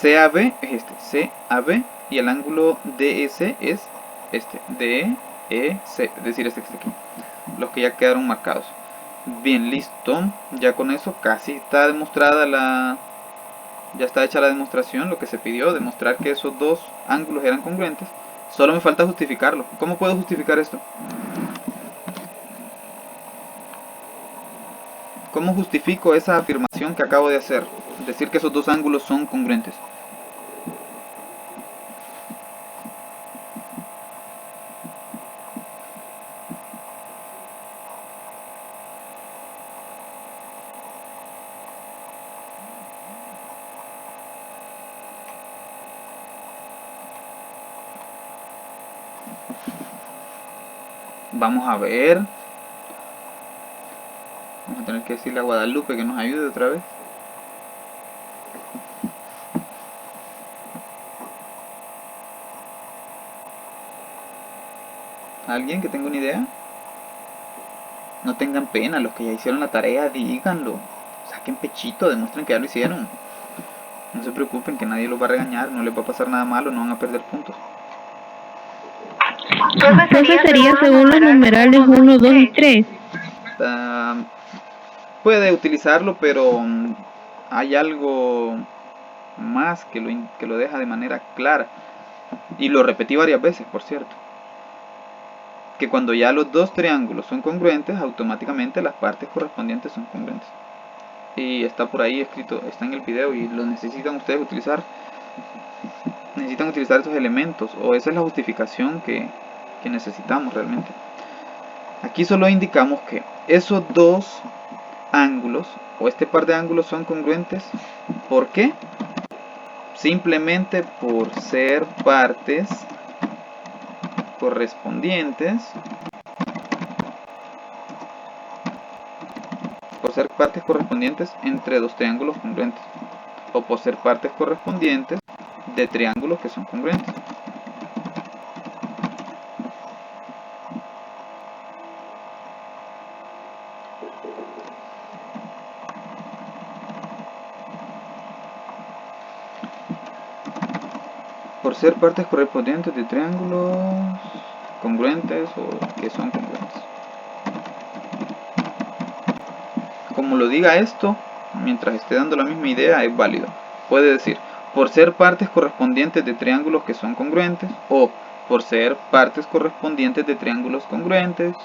CAB, es este, CAB, y el ángulo DEC es este, DEC, es decir, este que está aquí. Los que ya quedaron marcados. Bien, listo, ya con eso casi está demostrada ya está hecha la demostración, lo que se pidió, demostrar que esos dos ángulos eran congruentes. Solo me falta justificarlo. ¿Cómo puedo justificar esto? ¿Cómo justifico esa afirmación que acabo de hacer? Decir que esos dos ángulos son congruentes. Vamos a ver. Vamos a tener que decirle a Guadalupe que nos ayude otra vez. ¿Alguien que tenga una idea? No tengan pena, los que ya hicieron la tarea, díganlo. Saquen pechito, demuestren que ya lo hicieron. No se preocupen, que nadie los va a regañar, no les va a pasar nada malo, no van a perder puntos. Entonces sería según los numerales 1, 2 y 3. Puede utilizarlo, pero hay algo más que lo deja de manera clara. Y lo repetí varias veces, por cierto. Que cuando ya los dos triángulos son congruentes, automáticamente las partes correspondientes son congruentes. Y está por ahí escrito, está en el video y lo necesitan ustedes utilizar. Necesitan utilizar estos elementos, o esa es la justificación que necesitamos realmente. Aquí solo indicamos que esos dos ángulos, o este par de ángulos, son congruentes. ¿Por qué? Simplemente por ser partes correspondientes por ser partes correspondientes entre dos triángulos congruentes, o por ser partes correspondientes de triángulos que son congruentes. Por ser partes correspondientes de triángulos congruentes o que son congruentes. Como lo diga esto, mientras esté dando la misma idea, es válido. Puede decir, por ser partes correspondientes de triángulos que son congruentes, o por ser partes correspondientes de triángulos congruentes,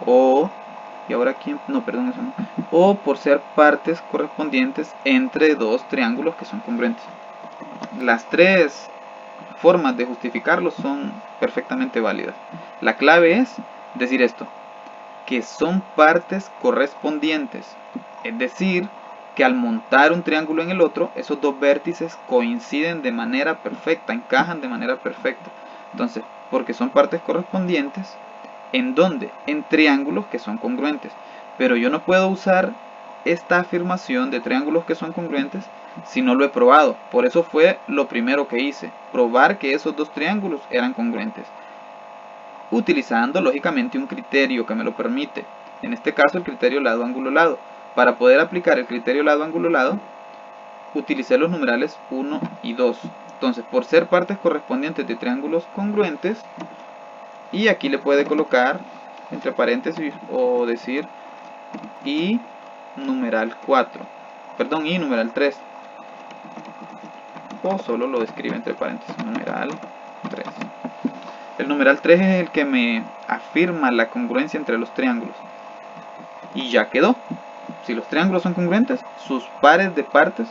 o, y ahora aquí, no, perdón, eso no, o por ser partes correspondientes entre dos triángulos que son congruentes. Las tres formas de justificarlo son perfectamente válidas. La clave es decir esto, que son partes correspondientes, es decir, que al montar un triángulo en el otro, esos dos vértices coinciden de manera perfecta, encajan de manera perfecta. Entonces, porque son partes correspondientes, ¿en dónde? En triángulos que son congruentes. Pero yo no puedo usar esta afirmación de triángulos que son congruentes si no lo he probado. Por eso fue lo primero que hice, probar que esos dos triángulos eran congruentes, utilizando lógicamente un criterio que me lo permite, en este caso el criterio lado ángulo lado. Para poder aplicar el criterio lado ángulo lado, utilicé los numerales 1 y 2. Entonces, por ser partes correspondientes de triángulos congruentes, y aquí le puede colocar entre paréntesis o decir y numeral 4, perdón, y numeral 3, o solo lo describe entre paréntesis, numeral 3. El numeral 3 es el que me afirma la congruencia entre los triángulos. Y ya quedó. Si los triángulos son congruentes, sus pares de partes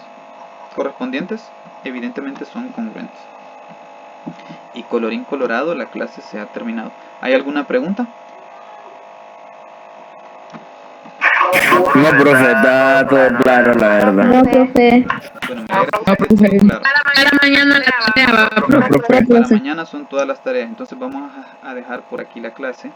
correspondientes evidentemente son congruentes. Y colorín colorado, la clase se ha terminado. ¿Hay alguna pregunta? No, profe, está todo claro, la verdad. No, profe. Bueno, me alegra que esté claro. Para mañana la tarea va, No, profe. Para mañana son todas las tareas. Entonces vamos a dejar por aquí la clase.